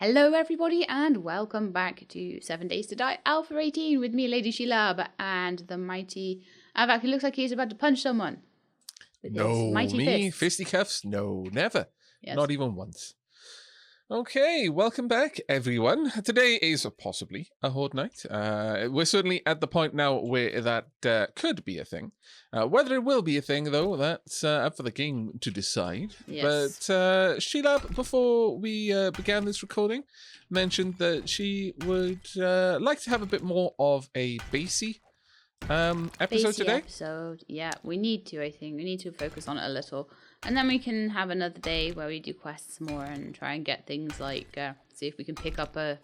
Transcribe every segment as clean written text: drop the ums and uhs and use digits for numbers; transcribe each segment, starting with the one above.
Hello everybody and welcome back to 7 Days to Die Alpha 18 with me, Lady Shilab, and the mighty Aavak, who looks like he's about to punch someone. With his No, mighty me? fists. Fisticuffs? No, never. Yes. Not even once. Okay, welcome back, everyone. Today is possibly a horde night. We're certainly at the point now where that could be a thing. Whether it will be a thing, though, that's up for the game to decide. Yes. But Sheila, before we began this recording, mentioned that she would like to have a bit more of a basey episode today. Episode. Yeah, we need to, I think. We need to focus on it a little. And then we can have another day where we do quests more and try and get things like, see if we can pick up a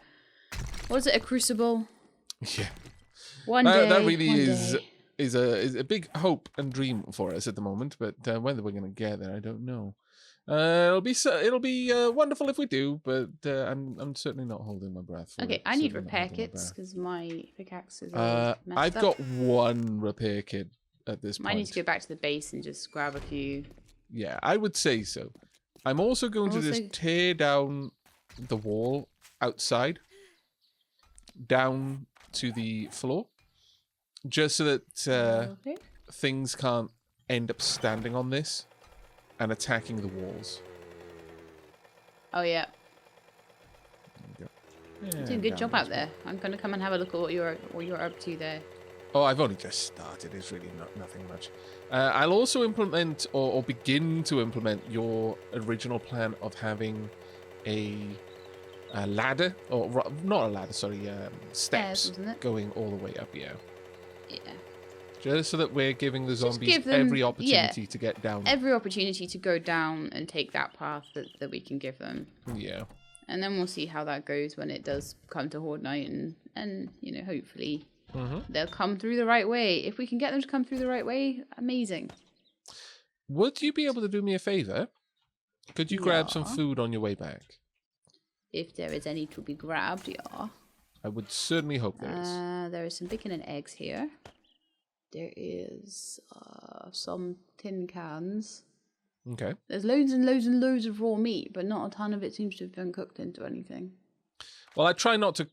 crucible? Yeah. One day. That really is a big hope and dream for us at the moment, but whether we're going to get there, I don't know. It'll be wonderful if we do, but I'm certainly not holding my breath. Okay, I need repair kits because my pickaxe is all messed I've up. got one repair kit at this point. I need to go back to the base and just grab a few. Yeah, I would say so. I'm also going to just tear down the wall outside down to the floor, just so that things can't end up standing on this and attacking the walls. Oh yeah. There you go. You're doing a good job out there. I'm gonna come and have a look at what you're up to there. Oh, I've only just started. It's really nothing much. I'll also implement or begin to implement your original plan of having a ladder, or not a ladder, sorry, steps going all the way up, yeah. Yeah. Just so that we're giving the zombies every opportunity to get down. Every opportunity to go down and take that path that we can give them. Yeah. And then we'll see how that goes when it does come to Horde Night, and you know, hopefully they'll come through the right way. If we can get them to come through the right way, amazing. Would you be able to do me a favor? Could you grab some food on your way back? If there is any to be grabbed, yeah. I would certainly hope there is. There is some bacon and eggs here. There is some tin cans. Okay. There's loads and loads and loads of raw meat, but not a ton of it seems to have been cooked into anything. Well, I try not to...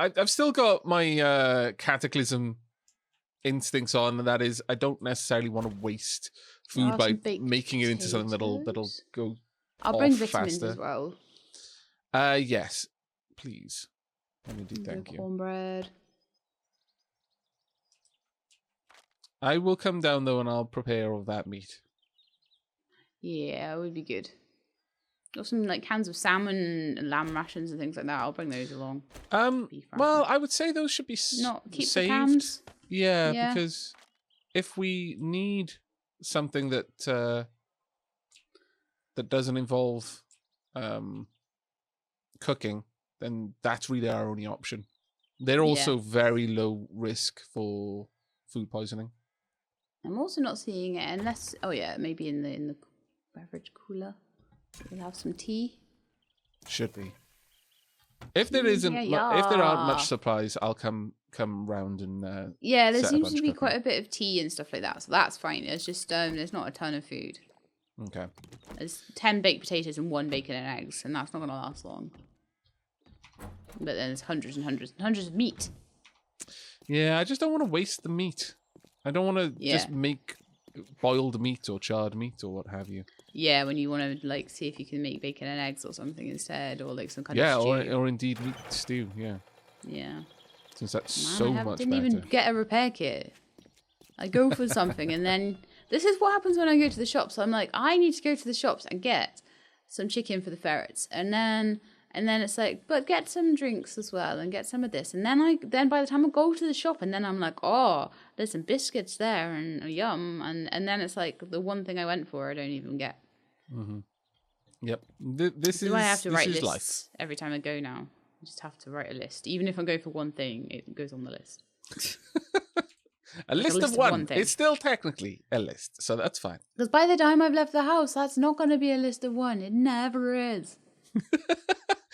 I've still got my cataclysm instincts on, and that is I don't necessarily want to waste food by making it into something that'll go I'll bring vitamins faster. As well. Yes, please. Let me do thank you. Cornbread. I will come down though, and I'll prepare all that meat. Yeah, it would be good. Got some like cans of salmon and lamb rations and things like that. I'll bring those along. Well, I would say those should be keep saved. The cans. Yeah, because if we need something that that doesn't involve cooking, then that's really our only option. They're also very low risk for food poisoning. I'm also not seeing it unless maybe in the beverage cooler. We'll have some tea. Should be. If there isn't, if there aren't much supplies, I'll come round and there seems to be quite a bit of tea and stuff like that, so that's fine. It's just there's not a ton of food. Okay. There's 10 baked potatoes and 1 bacon and eggs, and that's not going to last long. But then there's hundreds and hundreds and hundreds of meat. Yeah, I just don't want to waste the meat. I don't want to just make boiled meat or charred meat or what have you. Yeah, when you want to like see if you can make bacon and eggs or something instead, or like some kind of stew. or indeed meat stew. Yeah. Yeah. Since that's so much better. I didn't even get a repair kit. I go for something, and then this is what happens when I go to the shops. I'm like, I need to go to the shops and get some chicken for the ferrets, and then it's like, but get some drinks as well and get some of this. And then by the time I go to the shop, and then I'm like, oh, there's some biscuits there and yum. And then it's like the one thing I went for, I don't even get. Mm-hmm. Yep. This I have to write lists life. Every time I go now? I just have to write a list. Even if I go for one thing, it goes on the list. a list of one. It's still technically a list, so that's fine. Because by the time I've left the house, that's not going to be a list of one. It never is.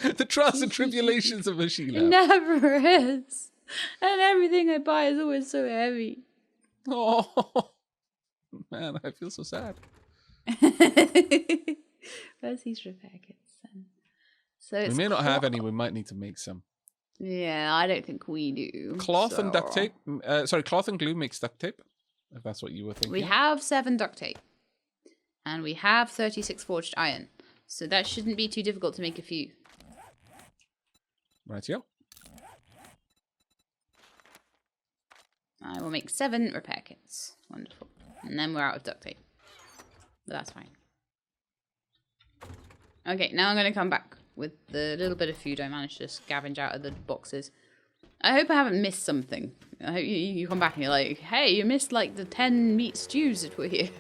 The trials and tribulations of a Sheila. It never is. And everything I buy is always so heavy. Oh, man, I feel so sad. Where's these repair kits then? So We it's may not have any. We might need to make some. Yeah, I don't think we do. Cloth and duct tape. Cloth and glue makes duct tape. If that's what you were thinking. We have 7 duct tape. And we have 36 forged iron. So that shouldn't be too difficult to make a few. Right, yeah. I will make 7 repair kits. Wonderful. And then we're out of duct tape. But that's fine. Okay, now I'm going to come back with the little bit of food I managed to scavenge out of the boxes. I hope I haven't missed something. I hope you come back and you're like, hey, you missed like the 10 meat stews that were here.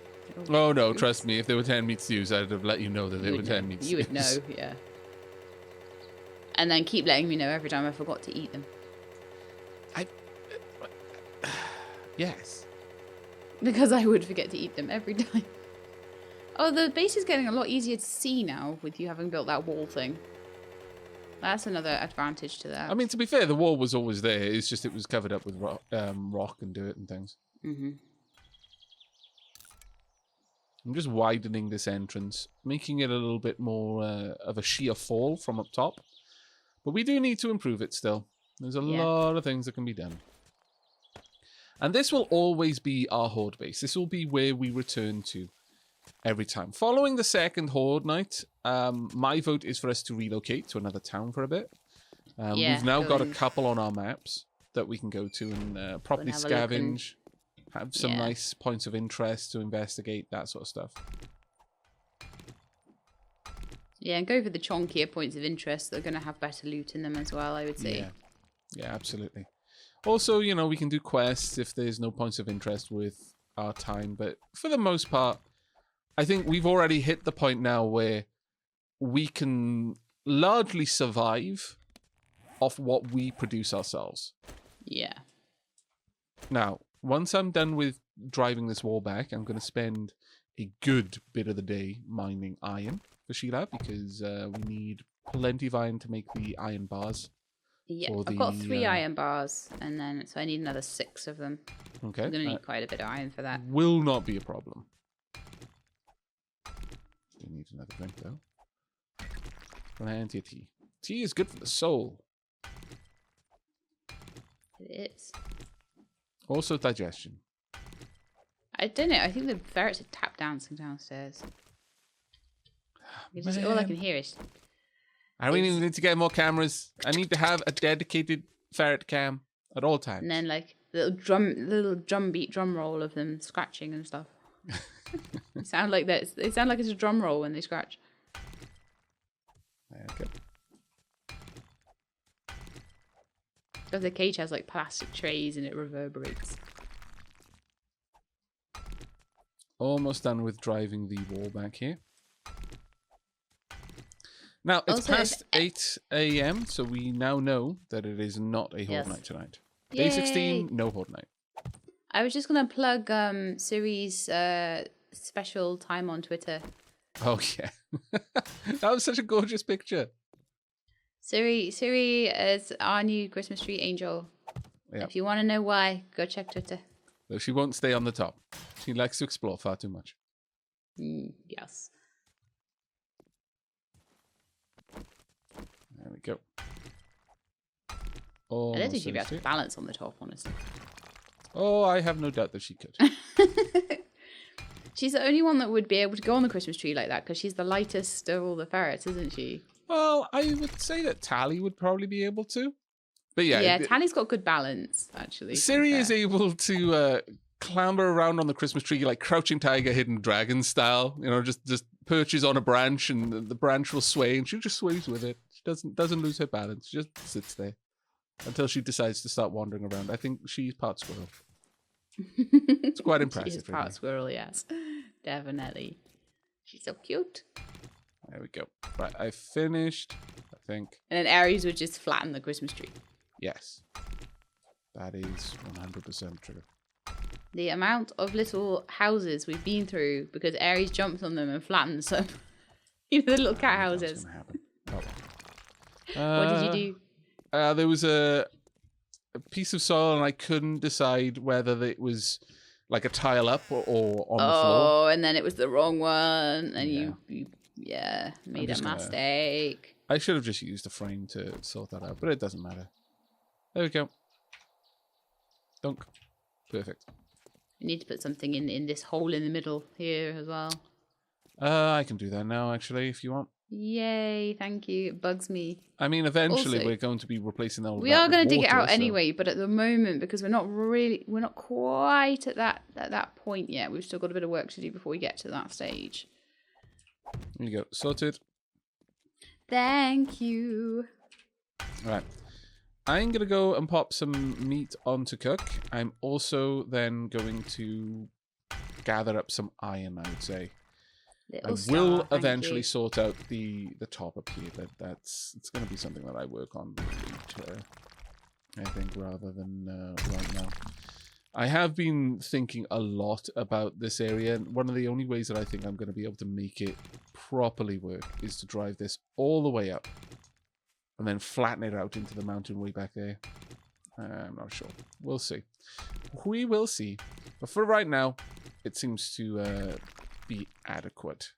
Oh no, trust me, if there were 10 meat stews, I'd have let you know that there were 10 meat stews. You would know, yeah. And then keep letting me know every time I forgot to eat them. Yes. Because I would forget to eat them every time. Oh, the base is getting a lot easier to see now with you having built that wall thing. That's another advantage to that. I mean, to be fair, the wall was always there. It's just it was covered up with rock and dirt and things. Mm-hmm. I'm just widening this entrance, making it a little bit more of a sheer fall from up top. But we do need to improve it still. There's a lot of things that can be done. And this will always be our horde base. This will be where we return to every time. Following the second horde night, my vote is for us to relocate to another town for a bit. We've now got a couple on our maps that we can go to and properly scavenge. Have some nice points of interest to investigate, that sort of stuff. Yeah, and go for the chonkier points of interest. They're going to have better loot in them as well, I would say. Yeah, absolutely. Also, you know, we can do quests if there's no points of interest with our time. But for the most part, I think we've already hit the point now where we can largely survive off what we produce ourselves. Yeah. Now, once I'm done with driving this wall back, I'm going to spend a good bit of the day mining iron for Sheila because we need plenty of iron to make the iron bars. Yeah, I've got 3 iron bars, and then so I need another 6 of them. Okay. I'm going to need quite a bit of iron for that. Will not be a problem. We need another drink, though. Plenty of tea. Tea is good for the soul. It is. Also digestion. I don't know. I think the ferrets are tapped dancing downstairs. All I can hear is... I really need to get more cameras. I need to have a dedicated ferret cam at all times. And then like little drum beat, drum roll of them scratching and stuff. They sound like that. They sound like it's a drum roll when they scratch. Okay. Because the cage has like plastic trays and it reverberates. Almost done with driving the wall back here. Now, it's Also, past 8 a.m., so we now know that it is not a horde night tonight. Day 16, no horde night. I was just going to plug Siri's special time on Twitter. Oh, yeah. That was such a gorgeous picture. Siri is our new Christmas tree angel. Yep. If you want to know why, go check Twitter. Though she won't stay on the top. She likes to explore far too much. Yes. There we go. I don't think she'd be able to balance on the top, honestly. Oh, I have no doubt that she could. She's the only one that would be able to go on the Christmas tree like that because she's the lightest of all the ferrets, isn't she? Well, I would say that Tally would probably be able to. But yeah. Tally's got good balance, actually. Siri is able to clamber around on the Christmas tree like Crouching Tiger, Hidden Dragon style. You know, just perches on a branch and the branch will sway and she just sways with it. She doesn't lose her balance. She just sits there until she decides to start wandering around. I think she's part squirrel. It's quite impressive. She's part squirrel, yes. Definitely. She's so cute. There we go. Right, I finished, I think. And then Aries would just flatten the Christmas tree. Yes. That is 100% true. The amount of little houses we've been through because Aries jumps on them and flattens them. You know, the little cat houses. Oh. What did you do? There was a piece of soil and I couldn't decide whether it was like a tile up or on the floor. Oh, and then it was the wrong one and you made a mistake. I should have just used a frame to sort that out, but it doesn't matter. There we go. Dunk. Perfect. We need to put something in this hole in the middle here as well. I can do that now, actually, if you want. Yay, thank you. It bugs me. I mean, eventually Also, we're going to be replacing all of that. We are going to dig it water, out anyway, but at the moment, because we're not quite at that point yet. We've still got a bit of work to do before we get to that stage. There you go. Sorted. Thank you. All right. I'm going to go and pop some meat on to cook. I'm also then going to gather up some iron, I would say. Little I will star, eventually sort out the top up here. It's going to be something that I work on later, I think, rather than right now. I have been thinking a lot about this area, and one of the only ways that I think I'm going to be able to make it properly work is to drive this all the way up and then flatten it out into the mountain way back there. I'm not sure. We'll see. We will see. But for right now, it seems to be adequate.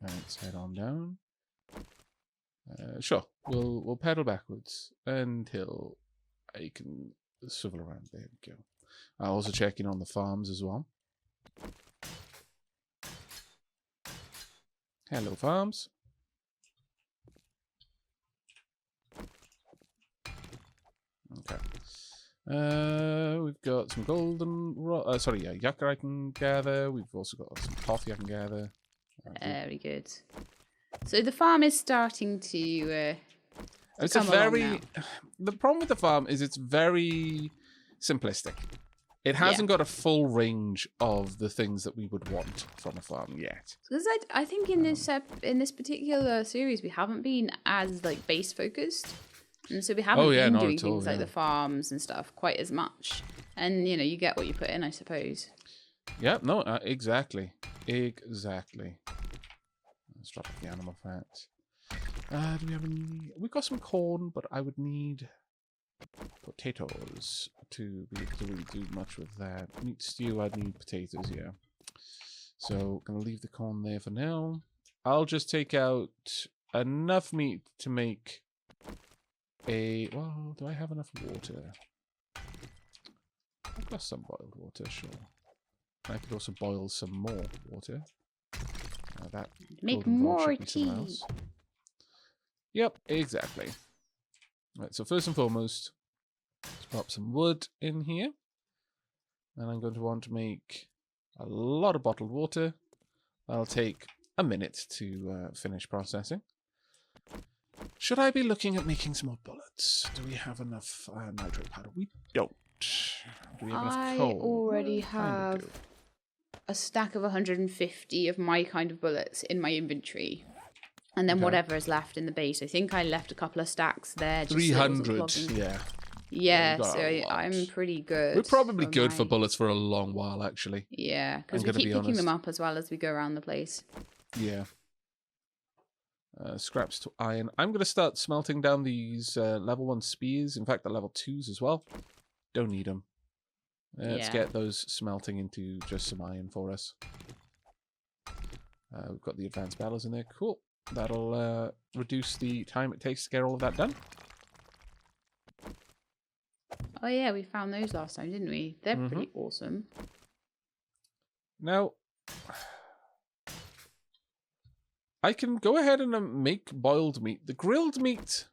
Let's head on down. Sure, we'll pedal backwards until I can swivel around. There we go. I'll also check in on the farms as well. Hello, farms. Okay. We've got some golden... yucca I can gather. We've also got some coffee I can gather. Very good. So the farm is starting to it's come along now. The problem with the farm is it's very simplistic. It hasn't got a full range of the things that we would want from a farm yet. Because I think in this particular series we haven't been as like base focused, and so we haven't been doing things like the farms and stuff quite as much. And you know, you get what you put in, I suppose. Yeah. No. Exactly. Exactly. Let's drop off the animal fat. Do we have any... We've got some corn, but I would need potatoes to be able to really do much with that. Meat stew, I'd need potatoes, yeah. So, gonna leave the corn there for now. I'll just take out enough meat to make a... Well, do I have enough water? I've got some boiled water, sure. I could also boil some more water. That make more tea. Yep, exactly. Right, so first and foremost, let's pop some wood in here. And I'm going to want to make a lot of bottled water. That'll take a minute to finish processing. Should I be looking at making some more bullets? Do we have enough nitrate powder? We don't. Do we have enough coal? I already have a stack of 150 of my kind of bullets in my inventory. And then whatever is left in the base. I think I left a couple of stacks there. Just 300, yeah. Yeah, so I'm pretty good. We're probably good for bullets for a long while, actually. Yeah, because we keep picking them up as well as we go around the place. Yeah. Scraps to iron. I'm going to start smelting down these level 1 spears. In fact, the level 2s as well. Don't need them. Let's get those smelting into just some iron for us. We've got the advanced battles in there. Cool. That'll reduce the time it takes to get all of that done. Oh yeah, we found those last time, didn't we? They're pretty awesome. Now, I can go ahead and make boiled meat. The grilled meat...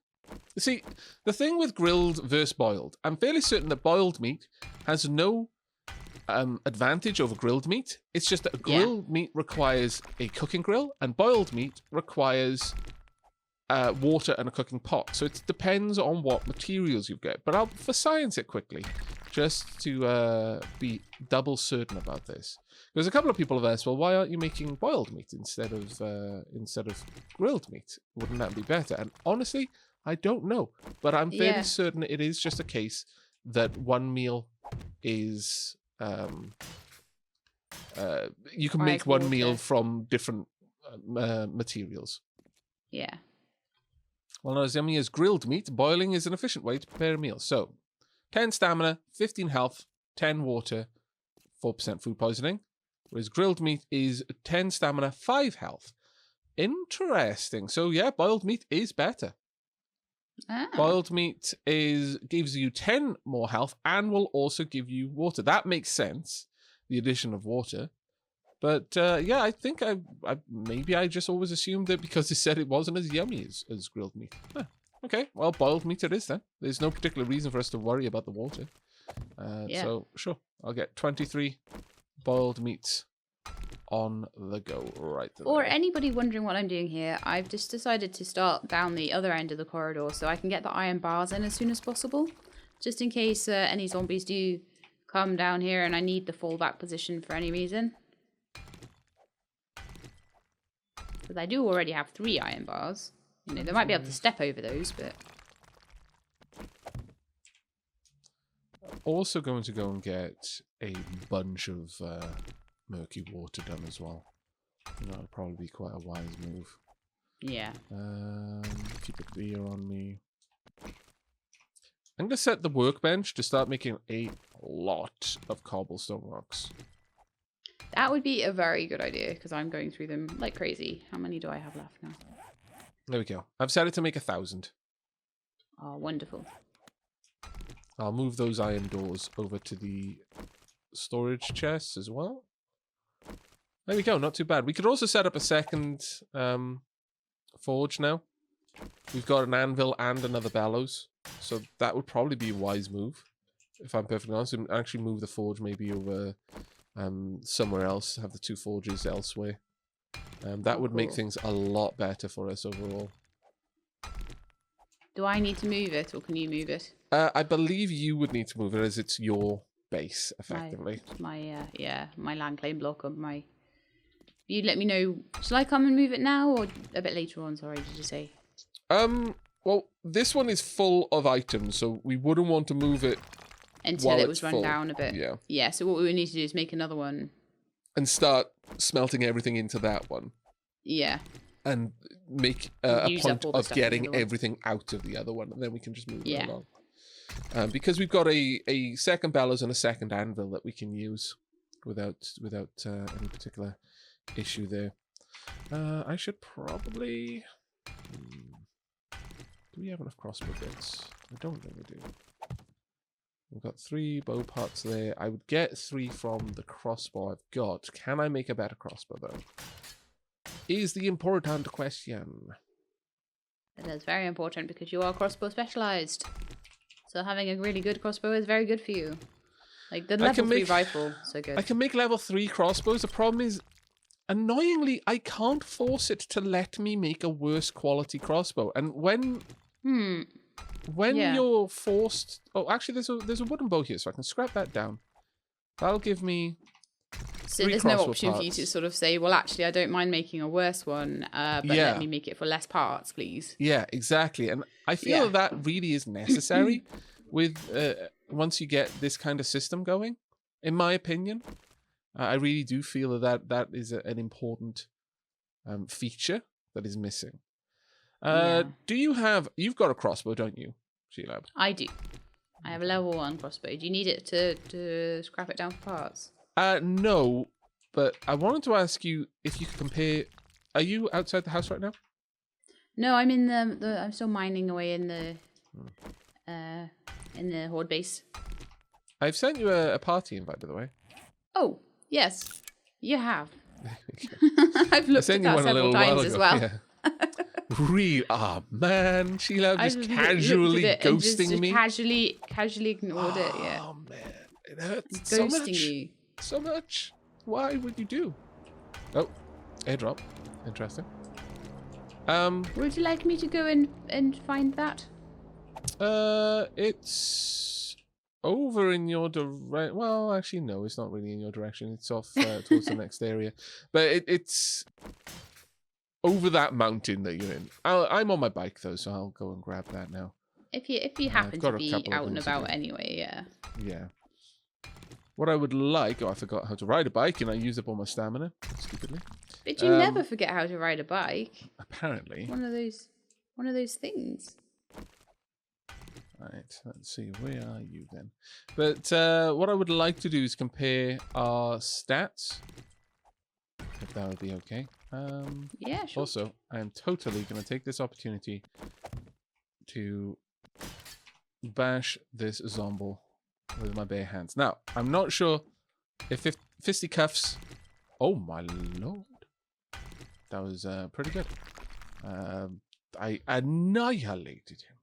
See, the thing with grilled versus boiled, I'm fairly certain that boiled meat has no advantage over grilled meat. It's just that grilled meat requires a cooking grill, and boiled meat requires water and a cooking pot. So it depends on what materials you get. But I'll for science it quickly, just to be double certain about this. There's a couple of people have asked, well, why aren't you making boiled meat instead of grilled meat? Wouldn't that be better? And honestly, I don't know, but I'm fairly certain it is just a case that one meal is you can make one meal from different materials. Yeah. Well, not as yummy as grilled meat, boiling is an efficient way to prepare a meal. So, 10 stamina, 15 health, 10 water, 4% food poisoning. whereas grilled meat is 10 stamina, 5 health. Interesting. So yeah, boiled meat is better. Oh. Boiled meat gives you 10 more health and will also give you water. That makes sense, the addition of water. But yeah, I think maybe I just always assumed that because they said it wasn't as yummy as grilled meat. Huh. Okay, well, boiled meat it is then. There's no particular reason for us to worry about the water. Yeah. So sure, I'll get 23 boiled meats on the go right there. For anybody wondering what I'm doing here, I've just decided to start down the other end of the corridor so I can get the iron bars in as soon as possible. Just in case any zombies do come down here and I need the fallback position for any reason. Because I do already have 3 iron bars. You know, they might be able to step over those, but... Also going to go and get a bunch of murky water done as well. That'll probably be quite a wise move. Yeah. Keep a beer on me. I'm going to set the workbench to start making a lot of cobblestone rocks. That would be a very good idea, because I'm going through them like crazy. How many do I have left now? There we go. I've set it to make 1,000. Oh, wonderful. I'll move those iron doors over to the storage chests as well. There we go, not too bad. We could also set up a second forge now. We've got an anvil and another bellows, so that would probably be a wise move, if I'm perfectly honest. And actually move the forge maybe over somewhere else, have the 2 forges elsewhere. That would make things a lot better for us overall. Do I need to move it, or can you move it? I believe you would need to move it as it's your base, effectively. My land claim block on my... You'd let me know. Shall I come and move it now, or a bit later on? Sorry, did you say? Well, this one is full of items, so we wouldn't want to move it until it was run down a bit. Yeah. Yeah, so what we would need to do is make another one. And start smelting everything into that one. Yeah. And make a point of getting everything out of the other one, and then we can just move it along. Because we've got a second bellows and a second anvil that we can use without any particular issue there. I should probably... Do we have enough crossbow bits? I don't think we do. We've got 3 bow parts there. I would get 3 from the crossbow I've got. Can I make a better crossbow, though? Is the important question. It is very important because you are crossbow specialized. So having a really good crossbow is very good for you. Like the level 3 rifle, so good. I can make level 3 crossbows. The problem is, annoyingly, I can't force it to let me make a worse quality crossbow. And when you're forced... Oh, actually, there's a wooden bow here, so I can scrap that down. That'll give me... So there's no option for you to sort of say, well, actually, I don't mind making a worse one, but let me make it for less parts, please. Yeah, exactly. And I feel that really is necessary with once you get this kind of system going, in my opinion. I really do feel that is an important feature that is missing. You've got a crossbow, don't you, Sheila? I do. I have a level 1 crossbow. Do you need it to scrap it down for parts? No, but I wanted to ask you if you could compare... Are you outside the house right now? No, I'm in I'm still mining away in the horde base. I've sent you a party invite, by the way. Oh, yes, you have. I've looked at that several times as well. Yeah. Man, Sheila just casually ghosting me. Casually ignored it. Yeah. Oh man, it hurts so much. You. So much. Why would you do? Oh, airdrop. Interesting. Would you like me to go and find that? It's over in your direction. Well, actually, no, it's not really in your direction. It's off towards the next area. But it's over that mountain that you're in. I'm on my bike, though, so I'll go and grab that now. If you happen to be out and about anyway, yeah. Yeah. What I would like... Oh, I forgot how to ride a bike, and I used up all my stamina, stupidly. But you never forget how to ride a bike. Apparently. One of those things. Right, let's see. Where are you then? But what I would like to do is compare our stats if that would be okay. Yeah, sure. Also, I am totally going to take this opportunity to bash this zombie with my bare hands. Now, I'm not sure if fisticuffs... Oh, my lord. That was pretty good. I annihilated him.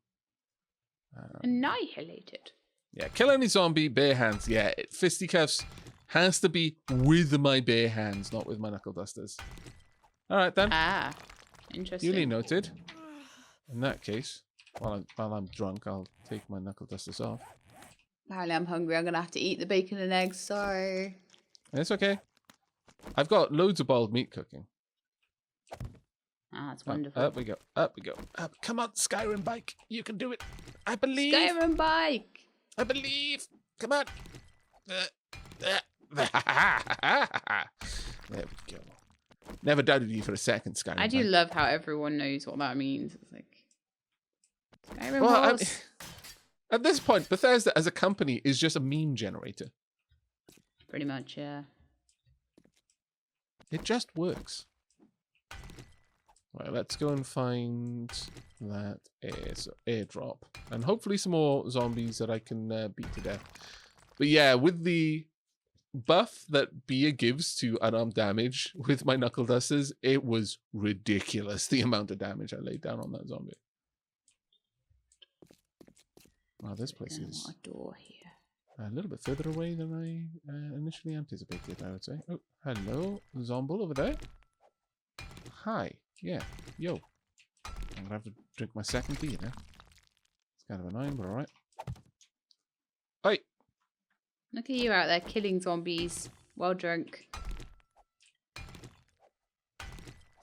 Annihilated. Yeah, kill any zombie, bare hands. Yeah, fisticuffs has to be with my bare hands, not with my knuckle dusters. All right, then. Ah, interesting. Duly noted. In that case, while I'm drunk, I'll take my knuckle dusters off. Apparently I'm hungry. I'm going to have to eat the bacon and eggs. Sorry. It's okay. I've got loads of boiled meat cooking. Ah, that's wonderful. Up we go. Up we go. Up. Come on, Skyrim bike. You can do it. I believe. Skyrim bike. I believe. Come on. There we go. Never doubted you for a second, Skyrim. I do bike. love how everyone knows what that means. It's like Skyrim Well, horse. at this point, Bethesda as a company is just a meme generator. Pretty much, yeah. It just works. Right, let's go and find that airdrop. And hopefully some more zombies that I can beat to death. But yeah, with the buff that Bia gives to unarmed damage with my knuckle dusters, it was ridiculous the amount of damage I laid down on that zombie. Wow, this place is a door here. a little bit further away than I initially anticipated, I would say. Oh, hello, Zomble over there. Hi. Yeah. Yo. I'm gonna have to drink my second beer now. It's kind of annoying, but alright. Oi! Look at you out there killing zombies while drunk.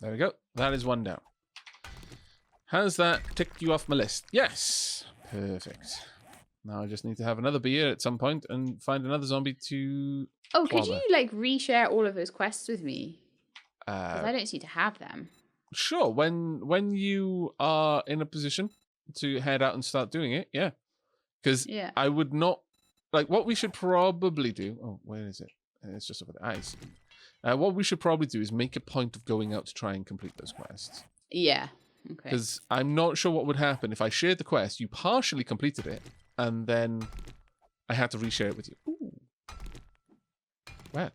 There we go. That is one down. Has that ticked you off my list? Yes! Perfect. Now I just need to have another beer at some point and find another zombie to... Oh, could you, like, reshare all of those quests with me? Because I don't seem to have them. Sure. When you are in a position to head out and start doing it, yeah. Because I would not... Like, what we should probably do... Oh, where is it? It's just over the ice. What we should probably do is make a point of going out to try and complete those quests. Yeah. Okay. Because I'm not sure what would happen if I shared the quest, you partially completed it, and then I had to reshare it with you. Ooh. Well.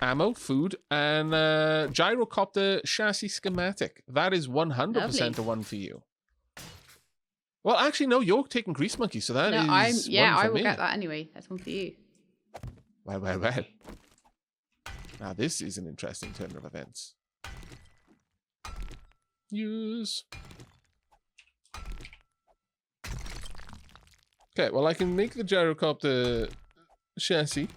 Ammo, food, and gyrocopter chassis schematic. That is 100% a one for you. Well, actually, no, you're taking Grease Monkey, so that is one for I will me. get that anyway. That's one for you. Well, well, well. Now, this is an interesting turn of events. Use. Okay, well, I can make the gyrocopter chassis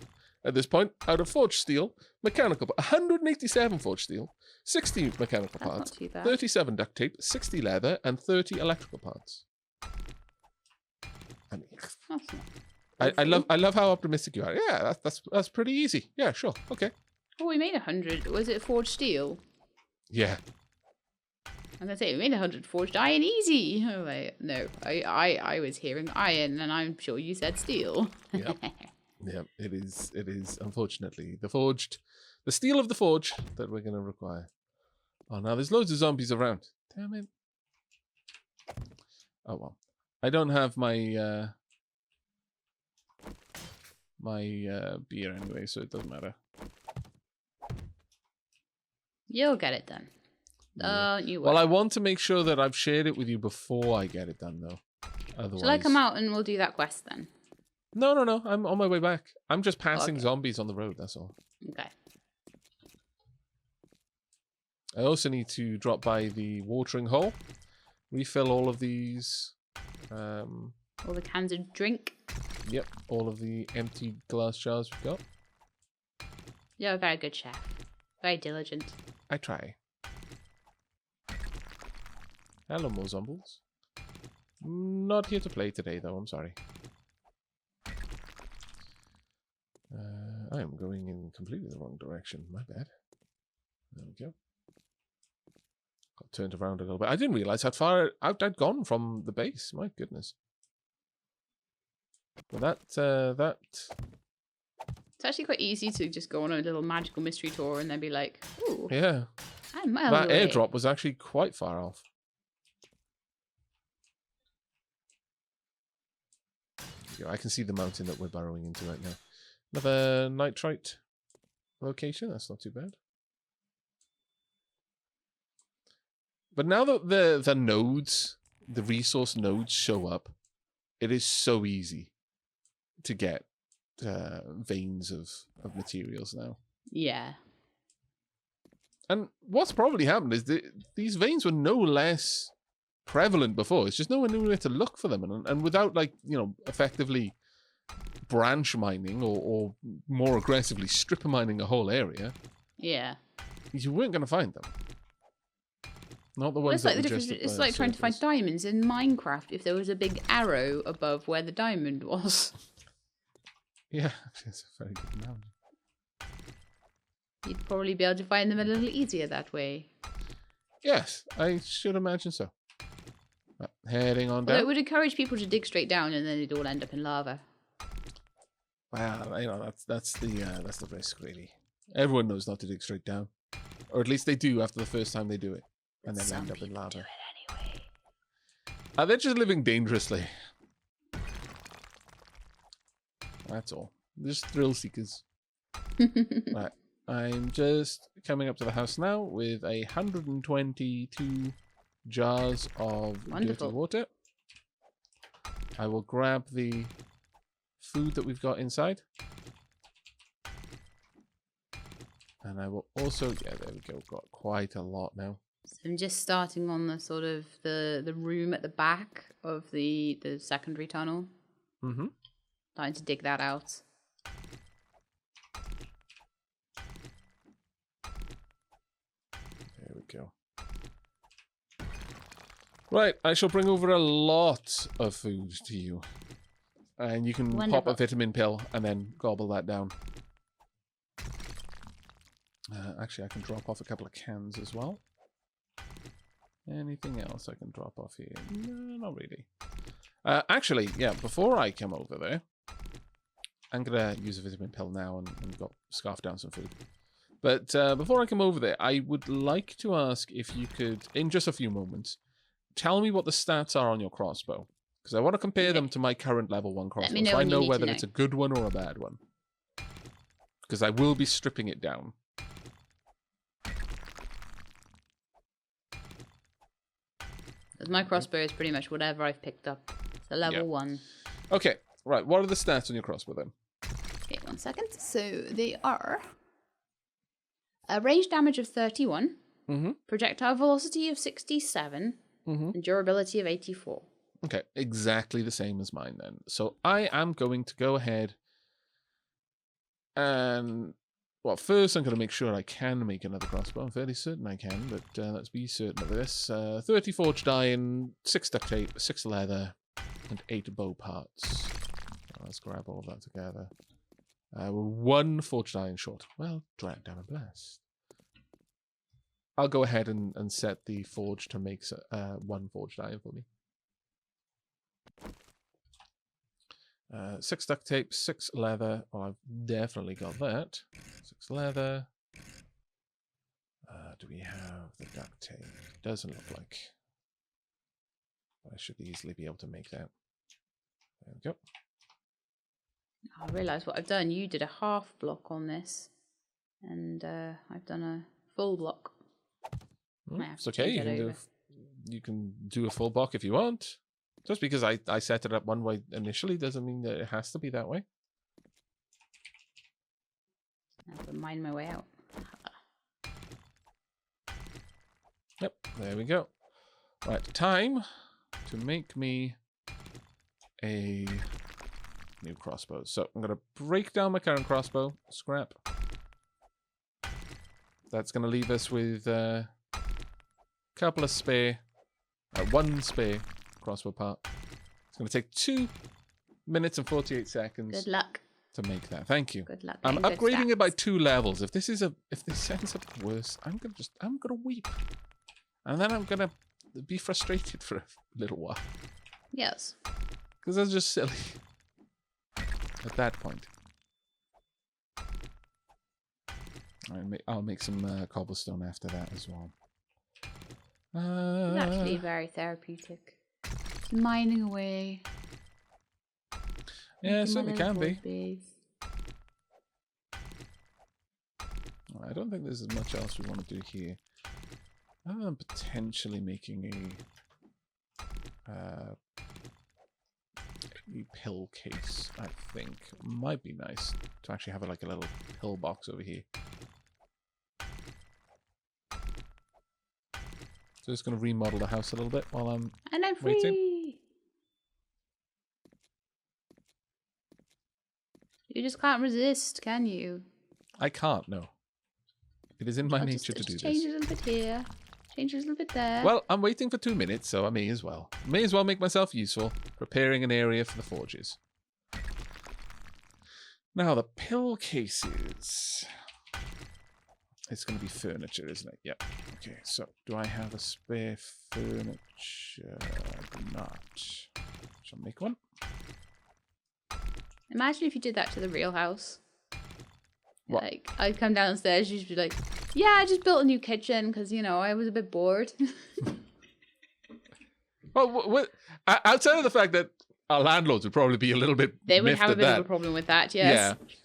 at this point out of forged steel, mechanical, 187 forged steel, 60 mechanical That's parts, not too bad. 37 duct tape, 60 leather, and 30 electrical parts. I mean, That's not I love how optimistic you are. Yeah, that's pretty easy. Yeah, sure, okay. Oh, we made 100. Was it forged steel? Yeah. I'm gonna say we made 100 forged iron easy. Oh wait, no, I was hearing iron, and I'm sure you said steel. Yep. Yeah, it is unfortunately the steel of the forge that we're gonna require. Oh, now there's loads of zombies around. Damn it. Oh well, I don't have my beer anyway, so it doesn't matter. You'll get it done. Yeah. You will. Well, I want to make sure that I've shared it with you before I get it done, though. Otherwise, Shall I come out and we'll do that quest then? No. I'm on my way back. I'm just passing zombies on the road. That's all. Okay. I also need to drop by the watering hole, refill all of these. All the cans of drink. Yep, all of the empty glass jars we've got. You're a very good chef. Very diligent. I try. Hello, more zombies. Not here to play today, though. I'm sorry. I am going in completely the wrong direction. My bad. There we go. Got turned around a little bit. I didn't realize how far out I'd gone from the base. My goodness. But that It's actually quite easy to just go on a little magical mystery tour and then be like, ooh, Yeah. I'm miles That away. airdrop was actually quite far off. Yeah, I can see the mountain that we're burrowing into right now. Another nitrite location. That's not too bad. But now that the nodes, the resource nodes show up, it is so easy to get veins of materials now. Yeah. And what's probably happened is these veins were no less prevalent before. It's just no one knew where to look for them. And without, like, you know, effectively branch mining or more aggressively strip mining a whole area, Yeah. you weren't going to find them. Not the ones Well, it's like that the were difference. just It's like trying to find diamonds in Minecraft. If there was a big arrow above where the diamond was, Yeah, it's a very good analogy. you'd probably be able to find them a little easier that way. Yes, I should imagine so. Right, heading on Although down. it would encourage people to dig straight down, and then they'd all end up in lava. Well, you know, that's the risk, really. Everyone knows not to dig straight down, or at least they do after the first time they do it, and then Some end up in people lava. do it anyway. They're just living dangerously. That's all. They're just thrill seekers. Right. I'm just coming up to the house now with 122 jars of Wonderful. dirty water. I will grab the food that we've got inside. And I will also, yeah, there we go, got quite a lot now. So I'm just starting on the sort of the room at the back of the secondary tunnel. Mm-hmm. Trying to dig that out. There we go. Right, I shall bring over a lot of food to you. And you can pop a vitamin pill and then gobble that down. Actually, I can drop off a couple of cans as well. Anything else I can drop off here? No, not really. Actually, yeah, before I come over there, I'm going to use a vitamin pill now and scarf down some food. But before I come over there, I would like to ask if you could, in just a few moments, tell me what the stats are on your crossbow. Because I want to compare them to my current level 1 crossbow, so I know whether it's a good one or a bad one. Because I will be stripping it down. My crossbow is pretty much whatever I've picked up. It's a level 1. Okay, right. What are the stats on your crossbow then? Okay, 1 second. So they are a range damage of 31, projectile velocity of 67, and durability of 84. Okay, exactly the same as mine then. So I am going to go ahead and... Well, first I'm going to make sure I can make another crossbow. I'm fairly certain I can, but let's be certain of this. 30 forged iron, 6 duct tape, 6 leather, and 8 bow parts. Let's grab all of that together. We're 1 forged iron short. Well, drat down and blessed. I'll go ahead and set the forge to make 1 forged iron for me. 6 duct tape, 6 leather. Well, I've definitely got that. 6 leather. Do we have the duct tape? Doesn't look like. I should easily be able to make that. There we go. I realise what I've done. You did a half block on this, and I've done a full block. It's okay. You can do a full block if you want. Just because I set it up one way initially doesn't mean that it has to be that way. I have to mine my way out. Yep, there we go. Right, time to make me a new crossbow. So I'm going to break down my current crossbow. Scrap. That's going to leave us with a couple of spare... 1 spare crossbow part. It's going to take 2 minutes and 48 seconds. Good luck. To make that. Thank you. Good luck. I'm upgrading it by 2 levels. If this ends up worse, I'm gonna weep. And then I'm gonna be frustrated for a little while. Yes. Because that's just silly. At that point. I'll make some cobblestone after that as well. It's actually very therapeutic. Just mining away. Yeah, it Making my certainly little can be. horde base. I don't think there's much else we want to do here. Other than potentially making a pill case, I think. Might be nice to actually have like a little pill box over here. So just going to remodel the house a little bit while I'm And I'm free! waiting. You just can't resist, can you? I can't, no. It is in my nature to do Just change this. a little bit here. Change a little bit there. Well, I'm waiting for 2 minutes, so I may as well. May as well make myself useful, preparing an area for the forges. Now, the pill cases. It's going to be furniture, isn't it? Yep. Okay, so do I have a spare furniture? I do not. Shall I make one? Imagine if you did that to the real house. What? Like, I'd come downstairs, you'd be like, yeah, I just built a new kitchen because, you know, I was a bit bored. Well, outside of the fact that our landlords would probably be a little bit They would miffed have a at bit that. of a problem with that, yes. Yeah.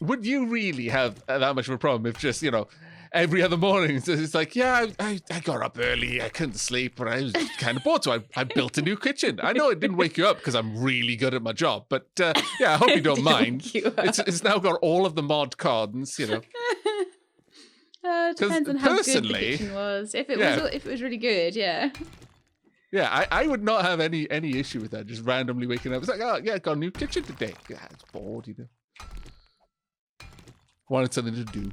Would you really have that much of a problem if just, you know, every other morning it's like, yeah, I got up early, I couldn't sleep, but I was kind of bored, so I built a new kitchen. I know it didn't wake you up because I'm really good at my job, but yeah, I hope you don't mind. It's now got all of the mod cards, you know. It depends on how good the personally, kitchen was. If it yeah. was really good, yeah. Yeah, I would not have any issue with that, just randomly waking up. It's like, oh, yeah, got a new kitchen today. Yeah, it's bored, you know. Wanted something to do.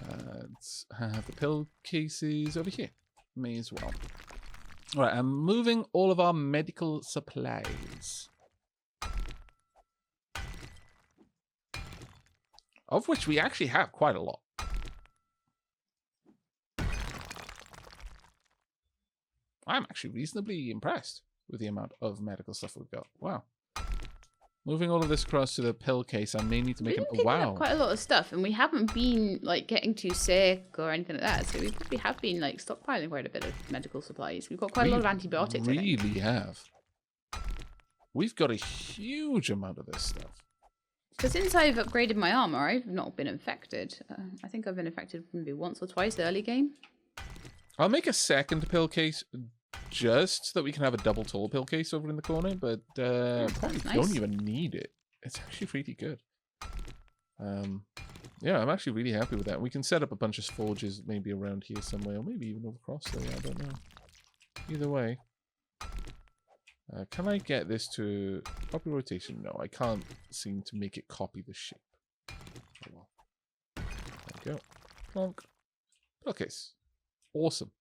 Let's have the pill cases over here. May as well. All right, I'm moving all of our medical supplies. Of which we actually have quite a lot. I'm actually reasonably impressed with the amount of medical stuff we've got. Wow. Moving all of this across to the pill case, I may need to make We've been picking wow. up quite a lot of stuff, and we haven't been like getting too sick or anything like that. So we probably have been like stockpiling quite a bit of medical supplies. We've got quite a lot of antibiotics. We really have. We've got a huge amount of this stuff. Because since I've upgraded my armor, I've not been infected. I think I've been infected maybe once or twice early game. I'll make a second pill case just so that we can have a double tall pill case over in the corner, but probably nice. don't even need it. It's actually really good. Yeah, I'm actually really happy with that. We can set up a bunch of forges maybe around here somewhere, or maybe even over across there. I don't know. Either way. Can I get this to copy rotation? No, I can't seem to make it copy the shape. Oh well. There we go. Plonk. Pill case. Awesome.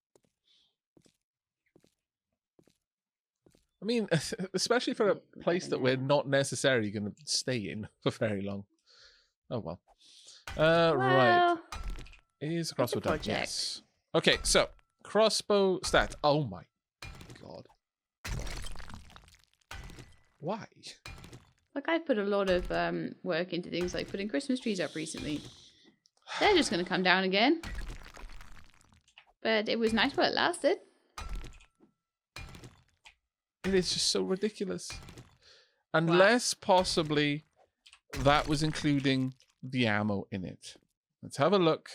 I mean, especially for a place that we're not necessarily going to stay in for very long. Oh, well. Right. Is a crossbow done? Yes. Okay, so, crossbow stat. Oh my god. Why? Like, I've put a lot of work into things like putting Christmas trees up recently. They're just going to come down again. But it was nice while it lasted. It is just so ridiculous. Unless possibly that was including the ammo in it. Let's have a look.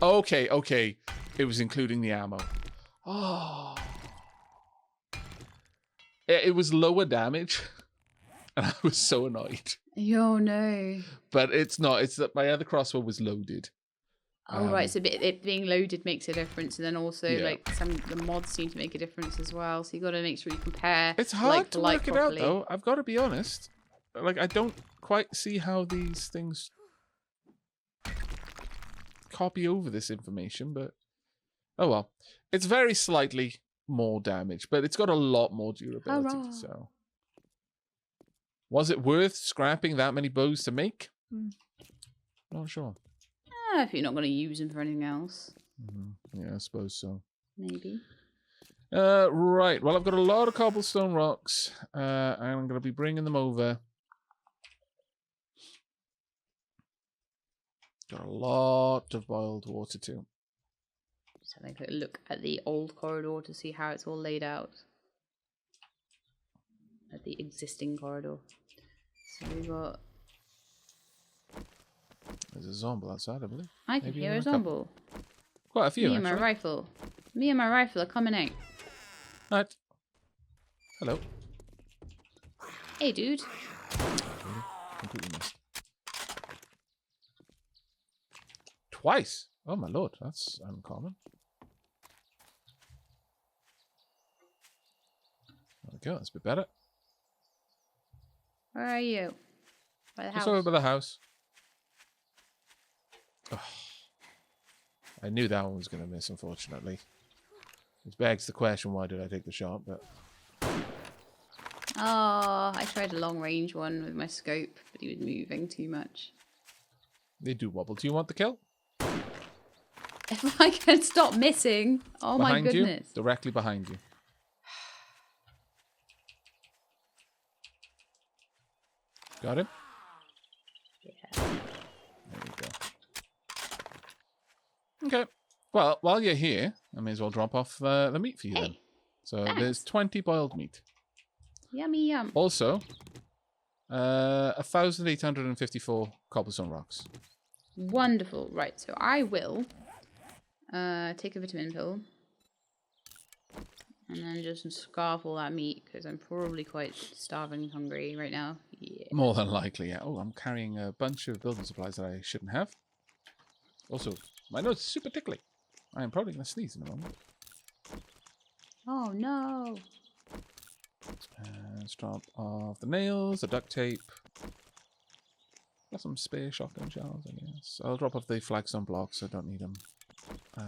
Okay. It was including the ammo. Oh. It was lower damage. And I was so annoyed. Oh no. But it's not. It's that my other crossbow was loaded. Oh, right. So it being loaded makes a difference. And then also, like, the mods seem to make a difference as well. So you got to make sure you compare. It's hard to work it out, properly. though. I've got to be honest. Like, I don't quite see how these things copy over this information, but oh well. It's very slightly more damage, but it's got a lot more durability. So, was it worth scrapping that many bows to make? Not sure. If you're not going to use them for anything else. Yeah, I suppose so. Maybe. Right. Well, I've got a lot of cobblestone rocks. I'm going to be bringing them over. Got a lot of boiled water too. Just having a quick look at the old corridor to see how it's all laid out. At the existing corridor. So we got... There's a zombie outside, I believe. I can hear a zombie. Quite a few, Me and my rifle. Me and my rifle are coming out. Right. Hello. Hey, dude. Completely missed. Twice? Oh my lord, that's uncommon. There we go, that's a bit better. Where are you? By the house. Just over by the house. Oh, I knew that one was going to miss, unfortunately. Which begs the question, why did I take the shot? But oh, I tried a long range one with my scope, but he was moving too much. they do wobble. Do you want the kill? If I can stop missing. Oh Behind my goodness. you? Directly behind you. Got him? Yeah. There we go. Okay. Well, while you're here, I may as well drop off the meat for you then. So thanks. there's 20 boiled meat. Yummy yum. Also, 1,854 cobblestone rocks. Wonderful. Right, so I will take a vitamin pill. And then just scarf all that meat, because I'm probably quite starving and hungry right now. Yeah. More than likely, yeah. Oh, I'm carrying a bunch of building supplies that I shouldn't have. Also, my nose is super tickly. I am probably going to sneeze in a moment. Oh, no. Let's drop off the nails, the duct tape. Got some spare shotgun shells, I guess. I'll drop off the flagstone blocks, I don't need them.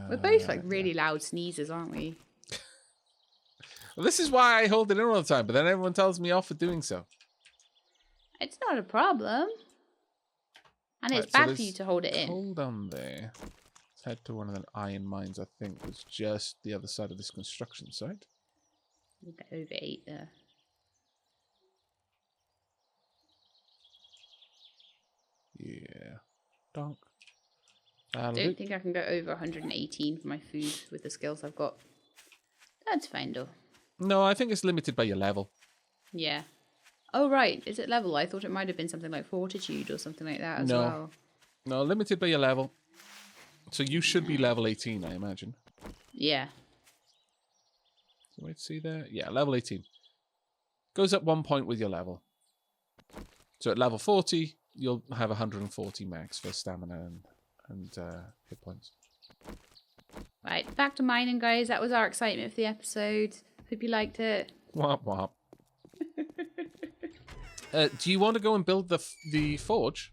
We're both like really loud sneezes, aren't we? Well, this is why I hold it in all the time, but then everyone tells me off for doing so. It's not a problem. And it's bad for you to hold it in. Hold on there. Let's head to one of the iron mines, I think was just the other side of this construction site. We'll get over 8 there. Yeah. Donk. I don't think I can go over 118 for my food with the skills I've got. That's fine though. No, I think it's limited by your level. Yeah. Oh, right. Is it level? I thought it might have been something like fortitude or something like that as well. No, limited by your level. So you should be level 18, I imagine. Yeah. Wait, see there? Yeah, level 18. Goes up 1 point with your level. So at level 40, you'll have 140 max for stamina and hit points. Right, back to mining, guys. That was our excitement for the episode. Hope you liked it. Wop wop. Do you want to go and build the forge?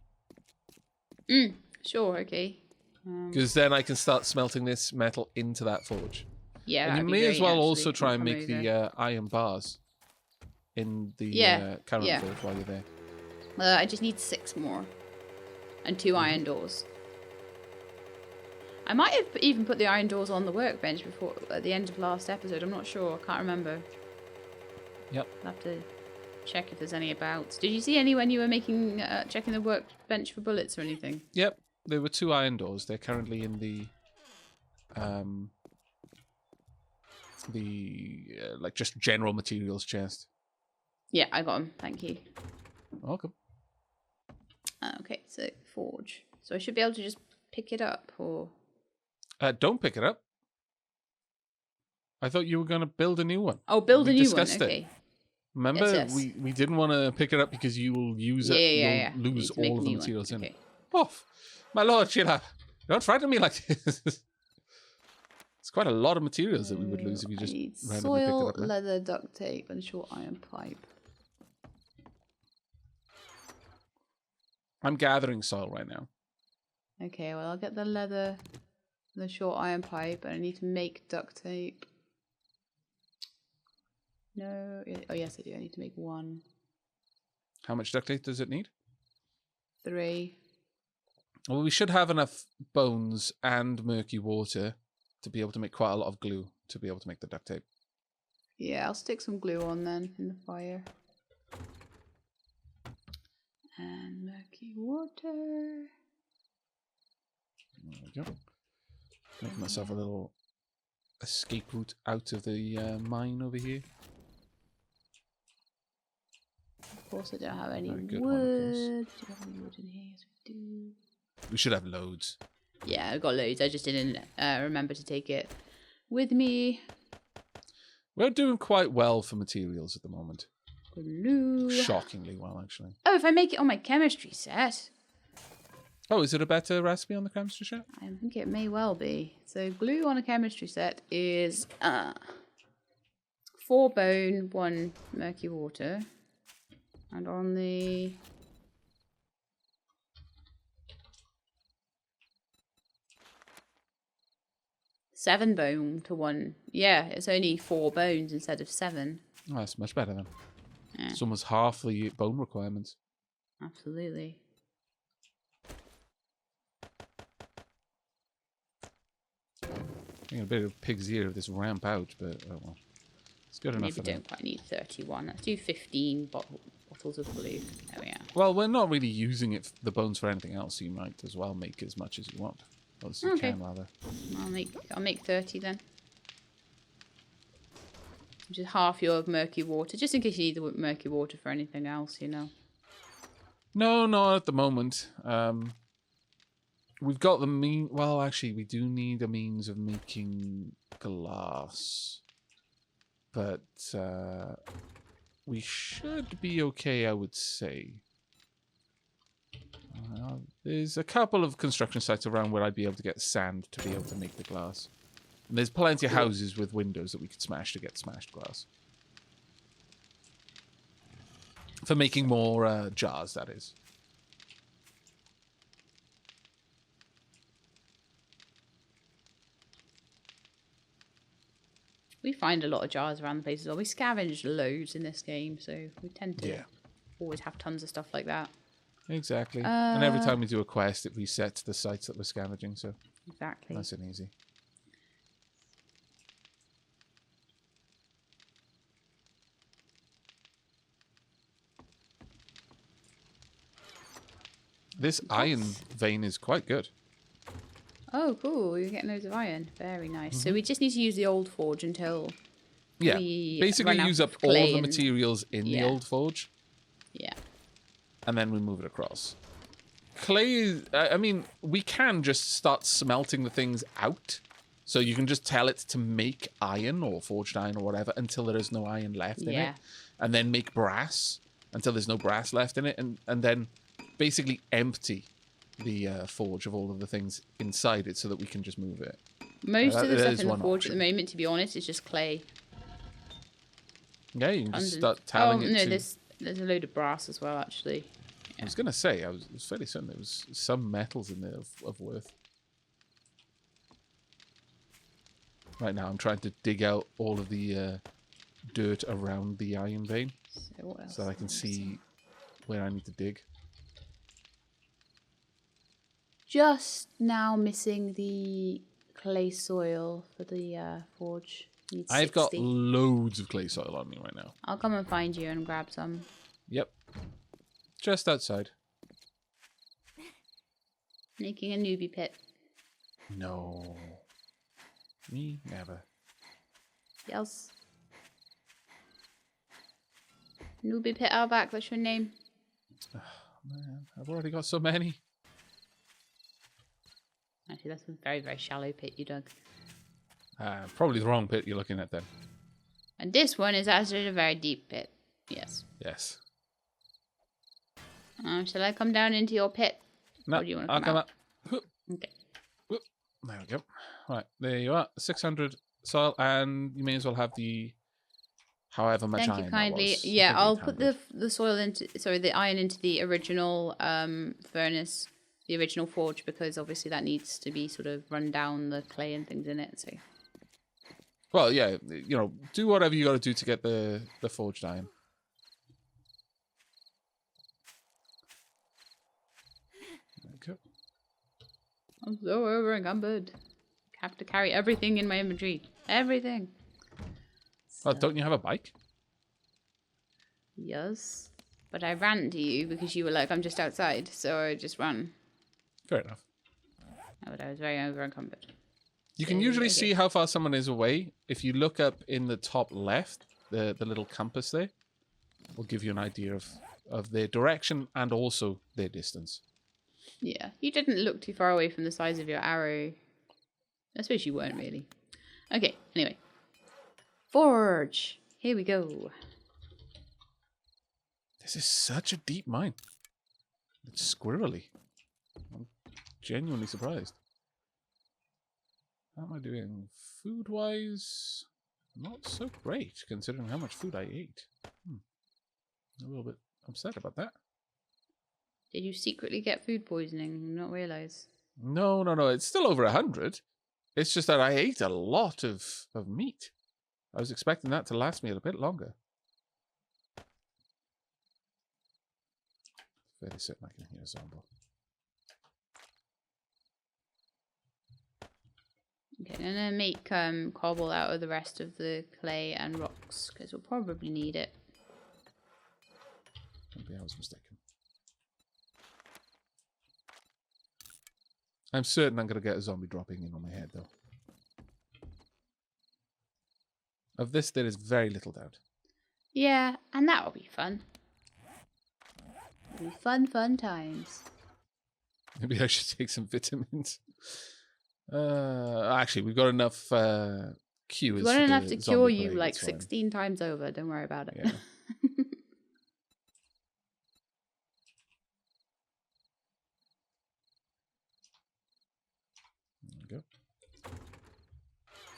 Sure, okay. Because then I can start smelting this metal into that forge. Yeah, and you may as well also try and make the iron bars in the current forge while you're there. I just need 6 more. And 2 iron doors. I might have even put the iron doors on the workbench before at the end of last episode. I'm not sure. I can't remember. Yep. I'll have to check if there's any about. Did you see any when you were making checking the workbench for bullets or anything? Yep. There were 2 iron doors. They're currently in the like just general materials chest. Yeah, I got them. Thank you. Welcome. Okay, so forge. So I should be able to just pick it up, or don't pick it up. I thought you were going to build a new one. Oh, build a new one. Okay. Remember, yes. we didn't want to pick it up because you will use it. You'll lose all of the materials in it. Oh, my lord, chill out. Don't frighten me like this. It's quite a lot of materials that we would lose if you just randomly picked it up. Soil, leather, duct tape, and short iron pipe. I'm gathering soil right now. Okay, well, I'll get the leather, the short iron pipe, and I need to make duct tape. No. Oh, yes, I do. I need to make 1. How much duct tape does it need? 3. Well, we should have enough bones and murky water to be able to make quite a lot of glue to be able to make the duct tape. Yeah, I'll stick some glue on then in the fire. And murky water. There we go. Make myself a little escape route out of the mine over here. Of course, I don't have any wood. Good Do you have any wood in here? Yes, we do. We should have loads. Yeah, I've got loads. I just didn't remember to take it with me. We're doing quite well for materials at the moment. Glue. Shockingly well, actually. Oh, if I make it on my chemistry set. Oh, is it a better recipe on the chemistry set? I think it may well be. So glue on a chemistry set is 4 bone, 1 murky water. And on the... seven bone to 1. Yeah, it's only 4 bones instead of 7. Oh, that's much better then. Yeah. It's almost half the bone requirements. Absolutely. Getting a bit of pig's ear of this ramp out, but oh well. It's good enough Maybe for don't them. quite need 31. Let's do 15 bottles of glue. There we are. Well, we're not really using it, the bones, for anything else. So you might as well make as much as you want. Or as you can, rather. I'll make 30 then. Which is half your murky water, just in case you need the murky water for anything else, you know. No, not at the moment. We've got the well, actually, we do need a means of making glass. But we should be okay, I would say. There's a couple of construction sites around where I'd be able to get sand to be able to make the glass. And there's plenty of houses with windows that we could smash to get smashed glass. For making more jars, that is. We find a lot of jars around the place as well. We scavenge loads in this game, so we tend to always have tons of stuff like that. Exactly. And every time we do a quest, it resets the sites that we're scavenging, so exactly. nice and easy. This iron vein is quite good. Oh, cool. You're getting loads of iron. Very nice. So we just need to use the old forge until we basically run out use up of all clay of the and- materials in the old forge. Yeah. And then we move it across. Clay is... I mean, we can just start smelting the things out. So you can just tell it to make iron or forged iron or whatever until there is no iron left in it. And then make brass until there's no brass left in it. And then basically empty the forge of all of the things inside it so that we can just move it. Most of the that stuff is in the one forge option. at the moment, to be honest, is just clay. Yeah, you can just start telling it to... there's a load of brass as well, actually. I was going to say, I was fairly certain there was some metals in there of worth. Right now, I'm trying to dig out all of the dirt around the iron vein so I can see where I need to dig. Just now missing the clay soil for the forge. Need I've got 60. loads of clay soil on me right now. I'll come and find you and grab some. Yep. Just outside. Making a newbie pit. No. Me, never. Yes. Newbie pit Aavak, that's your name. Oh, man, I've already got so many. Actually, that's a very, very shallow pit you dug. Probably the wrong pit you're looking at then. And this one is actually a very deep pit. Yes. Yes. Shall I come down into your pit? No, Or do you want to I'll come out? up. Okay. There we go. Right, there you are. 600 soil, and you may as well have the however much Thank iron you that kindly. was. Yeah, I I'll think put 800. the soil into the iron into the original furnace, the original forge, because obviously that needs to be sort of run down the clay and things in it. So Well, yeah, you know, do whatever you got to do to get the forged iron. There we go. I'm so over encumbered. Have to carry everything in my inventory. Everything. Well, don't you have a bike? Yes. But I ran to you because you were like, I'm just outside, so I just ran. Fair enough. Oh, but I was very over encumbered. You can usually see how far someone is away. If you look up in the top left, the little compass there will give you an idea of their direction and also their distance. Yeah, you didn't look too far away from the size of your arrow. I suppose you weren't really. Okay, anyway. Forge! Here we go. This is such a deep mine. It's squirrely. I'm genuinely surprised. How am I doing food-wise? Not so great, considering how much food I ate. A little bit upset about that. Did you secretly get food poisoning and not realise? No. It's still over 100. It's just that I ate a lot of meat. I was expecting that to last me a bit longer. Fairly certain I can hear a zombie. Okay, I'm going to make cobble out of the rest of the clay and rocks, because we'll probably need it. Maybe I was mistaken. I'm certain I'm going to get a zombie dropping in on my head, though. Of this, there is very little doubt. Yeah, and that'll be fun. It'll be fun times. Maybe I should take some vitamins. Actually, we've got enough cures. We've got enough to cure you plague, like 16 times over. Don't worry about it. Yeah. There we go.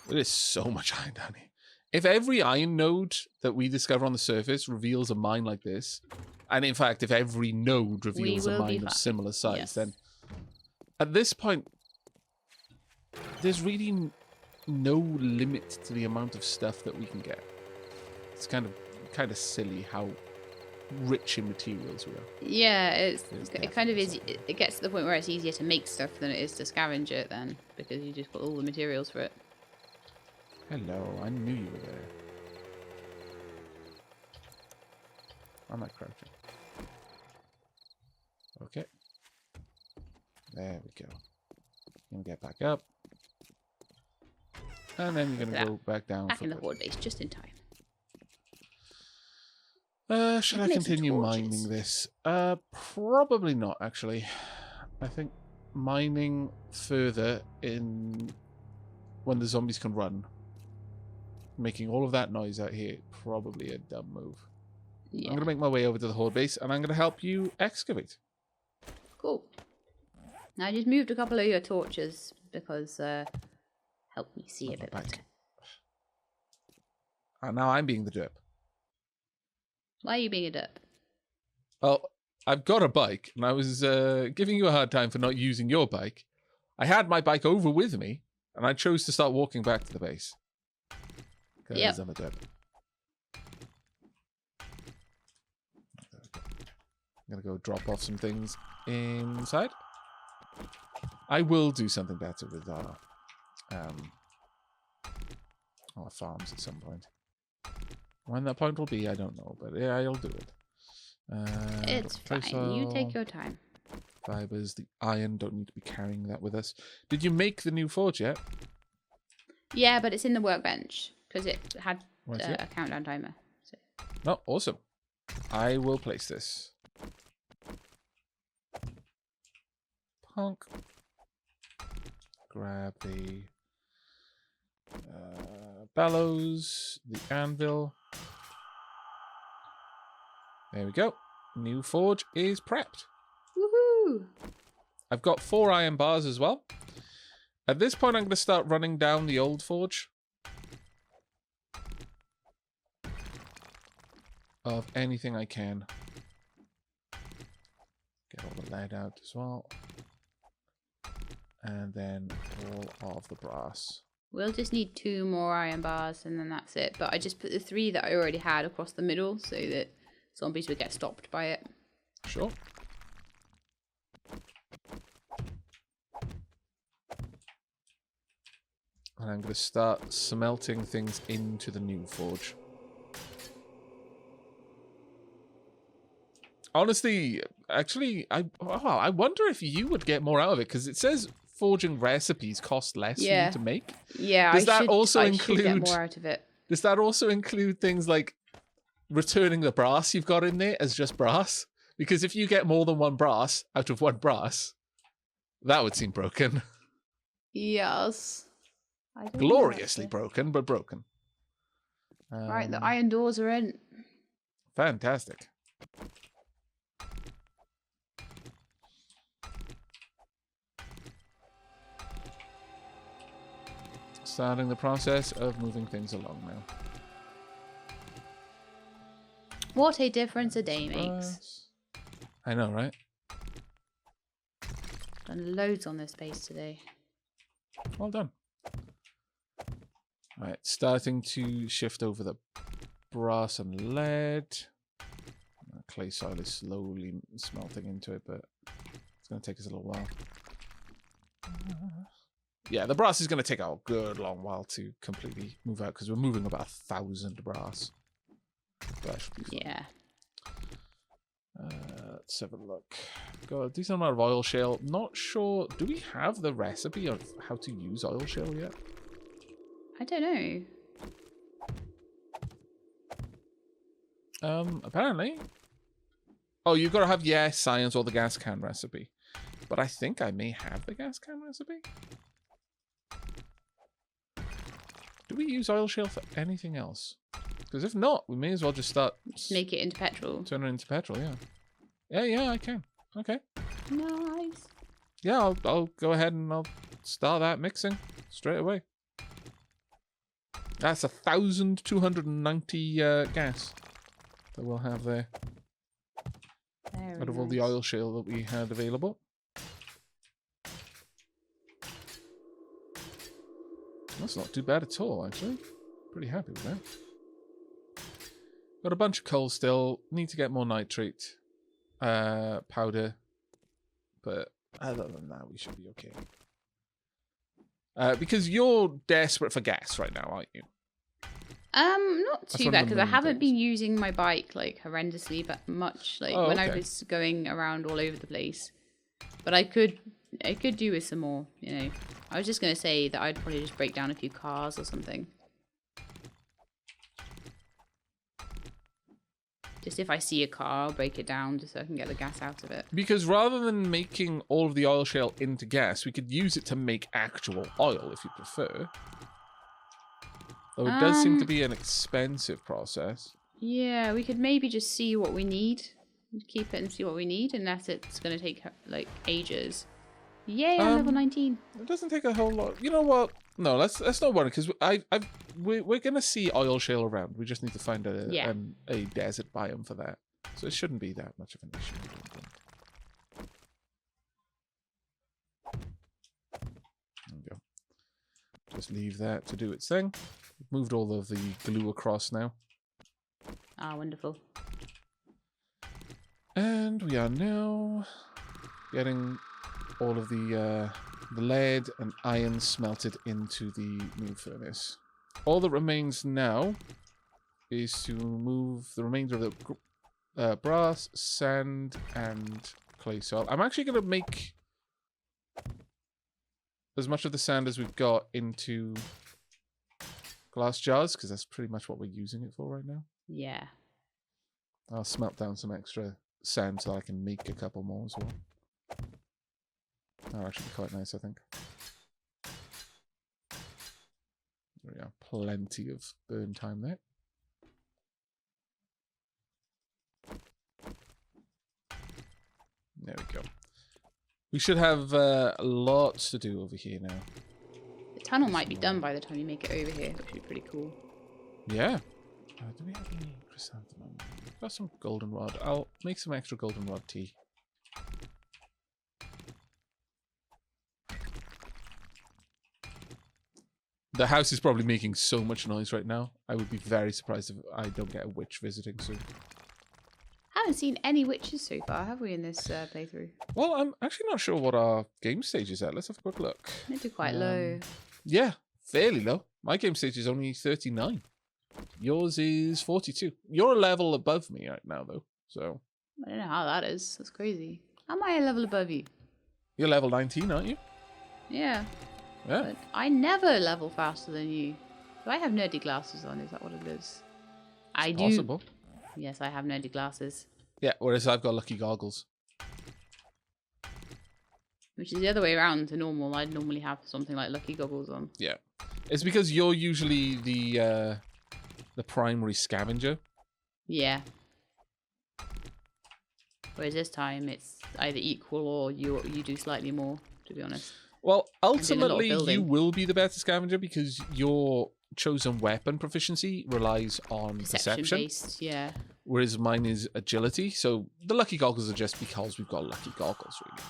There is so much iron down here. If every iron node that we discover on the surface reveals a mine like this, and in fact, if every node reveals a mine of similar size, yes. then at this point, there's really no limit to the amount of stuff that we can get. It's kind of silly how rich in materials we are. Yeah, it kind of is. It gets to the point where it's easier to make stuff than it is to scavenge it then, because you just got all the materials for it. Hello, I knew you were there. I'm not crouching. Okay. There we go. You're gonna get back up. And then you're gonna go back down. Back in the horde base, just in time. Should I continue mining this? Probably not, actually. I think mining further in when the zombies can run. Making all of that noise out here, probably a dumb move. Yeah. I'm going to make my way over to the horde base, and I'm going to help you excavate. Cool. I just moved a couple of your torches, because help me see a bit better. Now I'm being the derp. Why are you being a derp? Well, I've got a bike, and I was giving you a hard time for not using your bike. I had my bike over with me, and I chose to start walking back to the base. Yep. I'm a derp. I'm going to go drop off some things inside. I will do something better with our farms at some point. When that point will be, I don't know, but yeah, I'll do it. It's fine. You take your time. Fibers, the iron, don't need to be carrying that with us. Did you make the new forge yet? Yeah, but it's in the workbench because it had a countdown timer. So. No, awesome. I will place this. Punk. Grab the bellows, the anvil. There we go. New forge is prepped. Woohoo! I've got 4 iron bars as well. At this point, I'm going to start running down the old forge of anything I can. Get all the lead out as well. And then all of the brass. We'll just need 2 more iron bars and then that's it. But I just put the 3 that I already had across the middle so that zombies would get stopped by it. Sure. And I'm going to start smelting things into the new forge. Honestly, actually, I wonder if you would get more out of it, because it says forging recipes cost less for you to make? Yeah, Does that also I should get include more out of it. Does that also include things like returning the brass you've got in there as just brass? Because if you get more than one brass out of one brass, that would seem broken. Yes. I don't Gloriously broken, but broken. Right, the iron doors are in. Fantastic. Starting the process of moving things along now. What a difference a day makes. I know, right? Done loads on this base today. Well done. Right, starting to shift over the brass and lead. Clay soil is slowly smelting into it, but it's going to take us a little while. Yeah, the brass is going to take a good long while to completely move out because we're moving about 1,000 brass. That should be fun. Yeah. Let's have a look. Got a decent amount of oil shale. Not sure. Do we have the recipe of how to use oil shale yet? I don't know. Apparently. Oh, you've got to have yes, science, or the gas can recipe. But I think I may have the gas can recipe. Do we use oil shale for anything else? Because if not, we may as well just start... Make it into petrol. Turn it into petrol, yeah. Yeah, I can. Okay. Nice. Yeah, I'll go ahead and I'll start that mixing straight away. That's 1,290 gas that we'll have there. Very out of all the oil shale that we had available. That's not too bad at all, actually. Pretty happy with that. Got a bunch of coal still. Need to get more nitrate powder. But other than that, we should be okay. Because you're desperate for gas right now, aren't you? Not too bad, because I haven't been using my bike like horrendously but much, like when I was going around all over the place. But I could do with some more, you know. I was just gonna say that I'd probably just break down a few cars or something. Just if I see a car, I'll break it down just so I can get the gas out of it. Because rather than making all of the oil shale into gas, we could use it to make actual oil if you prefer. Though it does seem to be an expensive process. Yeah, we could maybe just see what we need. Keep it and see what we need, unless it's going to take, like, ages. Yay, I'm level 19. It doesn't take a whole lot. You know what? No, let's not worry, because we're going to see oil shale around. We just need to find a desert biome for that. So it shouldn't be that much of an issue, I don't think. There we go. Just leave that to do its thing. We've moved all of the glue across now. Ah, wonderful. And we are now getting all of the lead and iron smelted into the new furnace. All that remains now is to move the remainder of the brass, sand, and clay soil. I'm actually going to make as much of the sand as we've got into glass jars, because that's pretty much what we're using it for right now. Yeah. I'll smelt down some extra sand so I can make a couple more as well. That'll actually be quite nice, I think. There we are. Plenty of burn time there. There we go. We should have lots to do over here now. The tunnel might be done by the time you make it over here, which would be pretty cool. Yeah. Do we have any chrysanthemum? I've got some goldenrod. I'll make some extra goldenrod tea. The house is probably making so much noise right now. I would be very surprised if I don't get a witch visiting soon. Haven't seen any witches so far, have we, in this playthrough? Well, I'm actually not sure what our game stage is at. Let's have a quick look. They do quite low. Yeah, fairly low. My game stage is only 39. Yours is 42. You're a level above me right now, though. So I don't know how that is. That's crazy. How am I a level above you? You're level 19, aren't you? Yeah. Yeah. But I never level faster than you. Do I have nerdy glasses on? Is that what it is? I do. Possible. Yes, I have nerdy glasses. Yeah, whereas I've got lucky goggles. Which is the other way around to normal. I'd normally have something like lucky goggles on. Yeah. It's because you're usually the primary scavenger. Yeah. Whereas this time it's either equal or you do slightly more, to be honest. Well, doing a lot of ultimately, you building. will be the better scavenger because your chosen weapon proficiency relies on perception. Based, yeah. Whereas mine is agility. So the lucky goggles are just because we've got lucky goggles, really.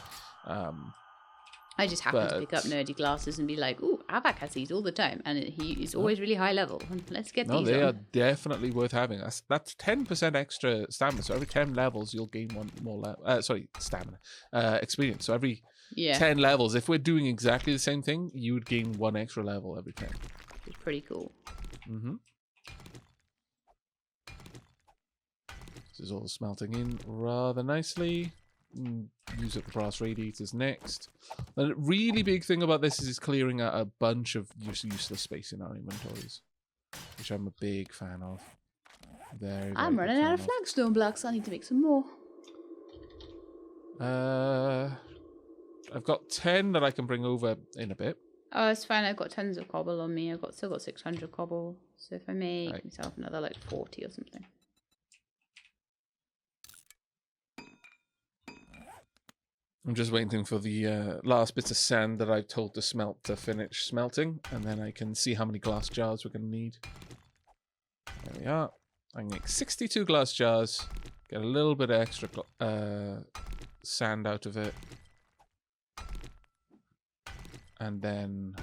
I just happen to pick up nerdy glasses and be like, ooh, Aavak has these all the time. And he is always really high level. Let's get these on. No, they are definitely worth having. That's 10% extra stamina. So every 10 levels, you'll gain one more stamina. Experience. So every 10 levels, if we're doing exactly the same thing, you would gain one extra level every 10. It's pretty cool. Mm-hmm. This is all smelting in rather nicely. Use up the brass radiators next. The really big thing about this is it's clearing out a bunch of useless space in our inventories, which I'm a big fan of. I'm running out of flagstone blocks. I need to make some more. I've got 10 that I can bring over in a bit. Oh, it's fine. I've got tons of cobble on me. Still got 600 cobble. So if I make myself another like 40 or something. I'm just waiting for the last bits of sand that I've told to smelt to finish smelting, and then I can see how many glass jars we're going to need. There we are. I can make 62 glass jars, get a little bit of extra sand out of it, and then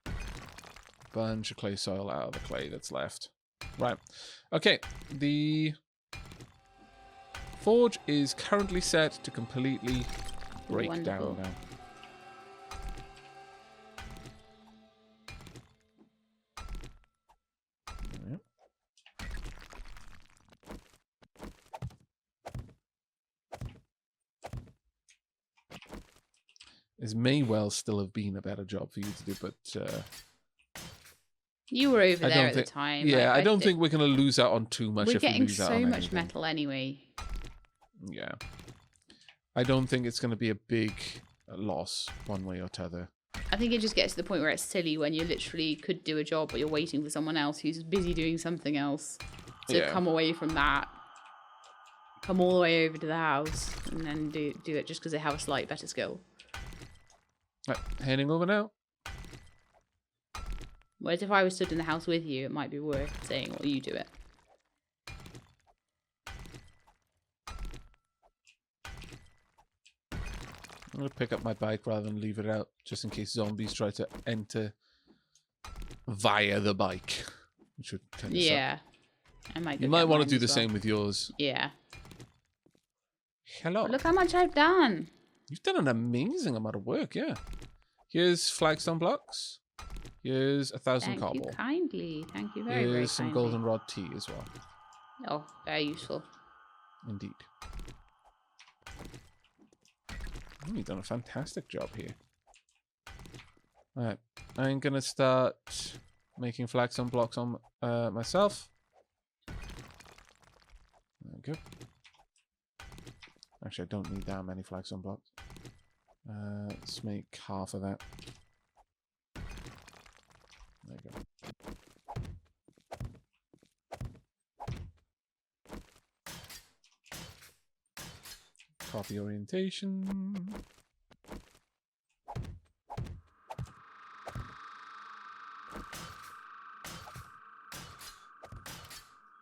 a bunch of clay soil out of the clay that's left. Right. Okay. The forge is currently set to completely break down now. Yep. This may well still have been a better job for you to do, but you were over there at the time. Yeah, I don't think we're going to lose out on too much. We're getting so much metal anyway. Yeah. I don't think it's going to be a big loss one way or t'other. I think it just gets to the point where it's silly when you literally could do a job, but you're waiting for someone else who's busy doing something else. So come away from that. Come all the way over to the house and then do it just because they have a slight better skill. Right, heading over now. Whereas if I was stood in the house with you, it might be worth saying, well, you do it. I'm going to pick up my bike rather than leave it out, just in case zombies try to enter via the bike. Which would kind of suck. You might want to do the same with yours. Yeah. Hello. But look how much I've done. You've done an amazing amount of work, yeah. Here's flagstone blocks. Here's 1,000 cobble. Thank you kindly. Thank you very, very kindly. Here's some goldenrod tea as well. Oh, very useful. Indeed. You've done a fantastic job here. Alright, I'm going to start making flagstone blocks on myself. There we go. Actually, I don't need that many flagstone blocks. Let's make half of that. There you go. Copy orientation.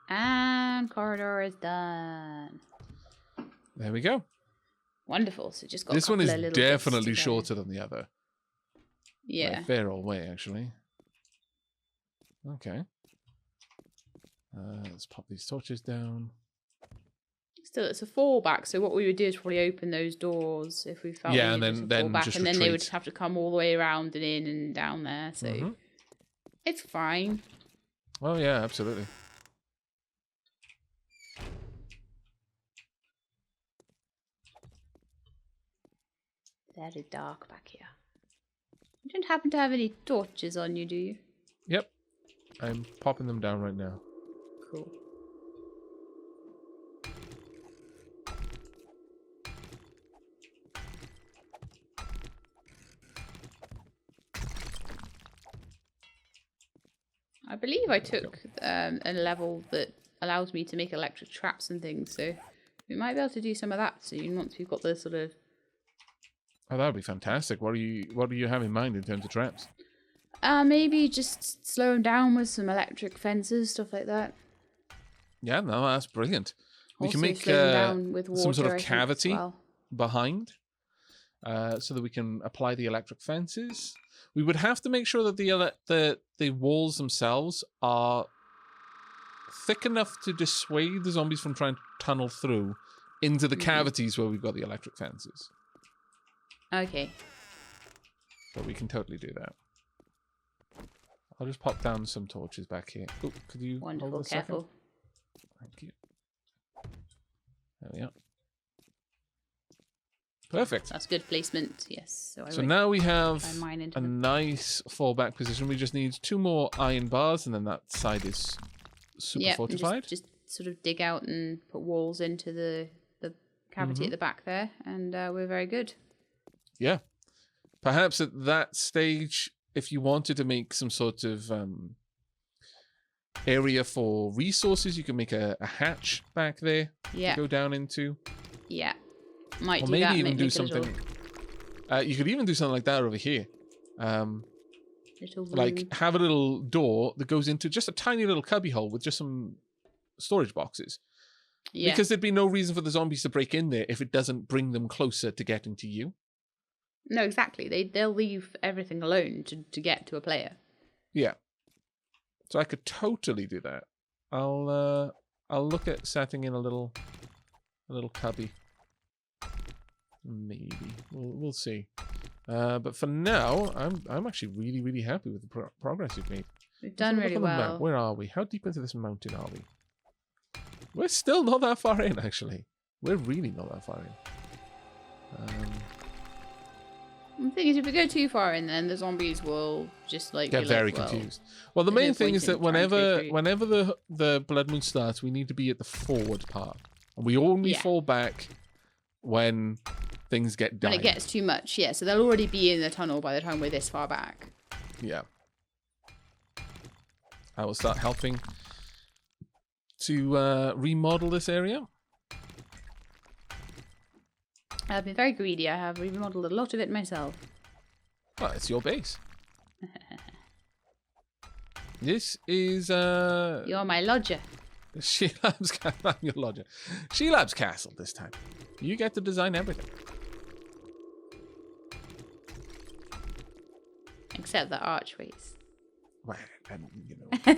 And corridor is done. There we go. Wonderful. So just got this one is definitely bits shorter than the other. Yeah. Like, fair old way, actually. Okay. Let's pop these torches down. Still, it's a fallback. So what we would do is probably open those doors if we felt and then fallback, and then they would have to come all the way around and in and down there. So it's fine. Oh yeah, absolutely. dead dark back here. You don't happen to have any torches on you, do you? Yep. I'm popping them down right now. Cool. I believe I took a level that allows me to make electric traps and things, so we might be able to do some of that soon once we've got the sort of... Oh, that would be fantastic. What do you have in mind in terms of traps? Maybe just slow them down with some electric fences, stuff like that. Yeah, no, that's brilliant. We Also can make slow them down with water, some sort I of think, cavity as well. behind, so that we can apply the electric fences. We would have to make sure that the walls themselves are thick enough to dissuade the zombies from trying to tunnel through into the cavities where we've got the electric fences. Okay. But we can totally do that. I'll just pop down some torches back here. Oh, could you Wonderful, hold a careful. second? Thank you. There we are. Perfect. That's good placement, yes. So now we have mine into a them. nice fallback position. We just need 2 more iron bars, and then that side is super Yeah, fortified. just sort of dig out and put walls into the cavity at the back there, and we're very good. Yeah. Perhaps at that stage, if you wanted to make some sort of area for resources, you can make a hatch back there Yeah. to go down into. Yeah. Might Or do maybe that. even do make a little- something. You could even do something like that over here. Little room. Like have a little door that goes into just a tiny little cubby hole with just some storage boxes. Yeah. Because there'd be no reason for the zombies to break in there if it doesn't bring them closer to getting to you. No, exactly. They'll leave everything alone to get to a player. Yeah. So I could totally do that. I'll look at setting in a little cubby. Maybe we'll see. But for now, I'm actually really happy with the progress you've made. We've done Let's have a really look on the map. well. Where are we? How deep into this mountain are we? We're still not that far in, actually. We're really not that far in. The thing is, if we go too far in, then the zombies will just like Get be very like, well, confused. Well, the there's no main thing point is in that trying to go whenever through. the blood moon starts, we need to be at the forward part, and we only Yeah. fall back when things get dire. when it gets too much, yeah. So they'll already be in the tunnel by the time we're this far back. Yeah. I will start helping to remodel this area. I've been very greedy. I have remodeled a lot of it myself. Well, it's your base. This is You're my lodger. Shelab's Castle. I'm your lodger. Shelab's Castle this time. You get to design everything. Except the archways. Well, you know, I've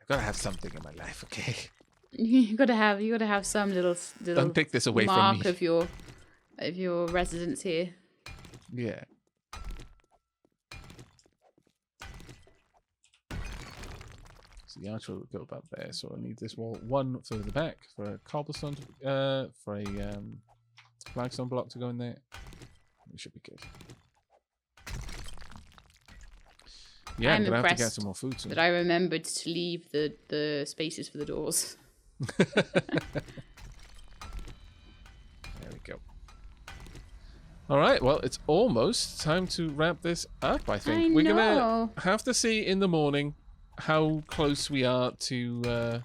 got to have something in my life, okay? you gotta have some little Don't take this away from mark me. of your residence here. Yeah. So the archer will go about there. So I need this wall one further back for a cobblestone, for a flagstone block to go in there. It should be good. Yeah, I'm gonna have to get some more food soon. That I remembered to leave the spaces for the doors. There we go. All right, well, it's almost time to wrap this up, I think. We're going to have to see in the morning how close we are to The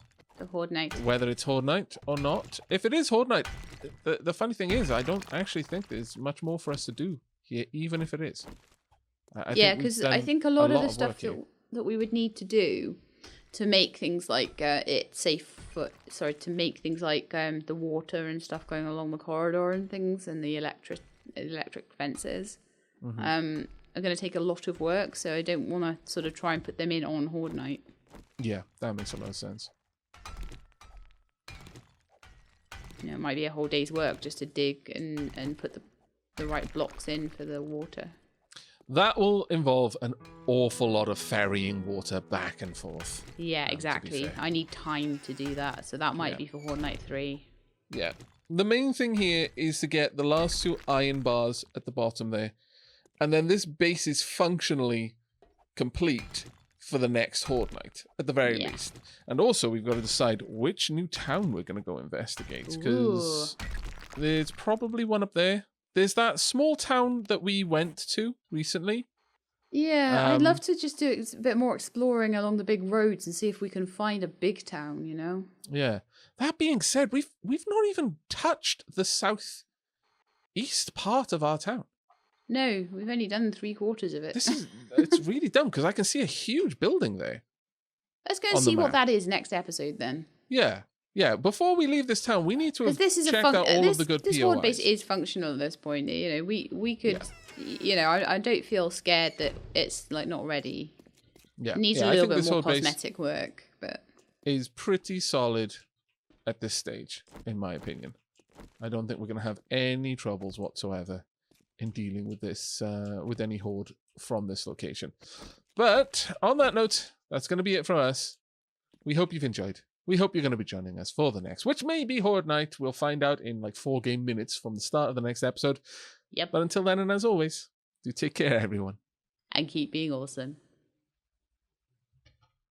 Horde Night. whether it's Horde Night or not. If it is Horde Night, the funny thing is, I don't actually think there's much more for us to do here, even if it is. Yeah, because I think a lot of the work stuff here. that we would need to do to make things like it safe for, to make things like the water and stuff going along the corridor and things, and the electric fences are going to take a lot of work, so I don't want to sort of try and put them in on Horde Night. Yeah, that makes a lot of sense. You know, it might be a whole day's work just to dig and put the right blocks in for the water. That will involve an awful lot of ferrying water back and forth. Yeah, exactly. fair. I need time to do that, so that might Yeah. be for Horde Night 3. Yeah, the main thing here is to get the last 2 iron bars at the bottom there. And then this base is functionally complete for the next Horde night, at the very least. And also, we've got to decide which new town we're going to go investigate. Because there's probably one up there. There's that small town that we went to recently. Yeah, I'd love to just do a bit more exploring along the big roads and see if we can find a big town, you know? Yeah. That being said, we've not even touched the southeast part of our town. No, we've only done 3/4 of it. It's really dumb because I can see a huge building there. Let's go and see what that is next episode then. Yeah. Yeah, before we leave this town, we need to have checked out all of the good POIs. This horde base is functional at this point. You know, we could, you know, I don't feel scared that it's like not ready. Yeah, it needs a little bit more cosmetic work, but is pretty solid at this stage, in my opinion. I don't think we're going to have any troubles whatsoever in dealing with this, with any horde from this location. But on that note, that's going to be it from us. We hope you've enjoyed. We hope you're going to be joining us for the next, which may be Horde Night. We'll find out in like 4 game minutes from the start of the next episode. Yep. But until then, and as always, do take care, everyone. And keep being awesome.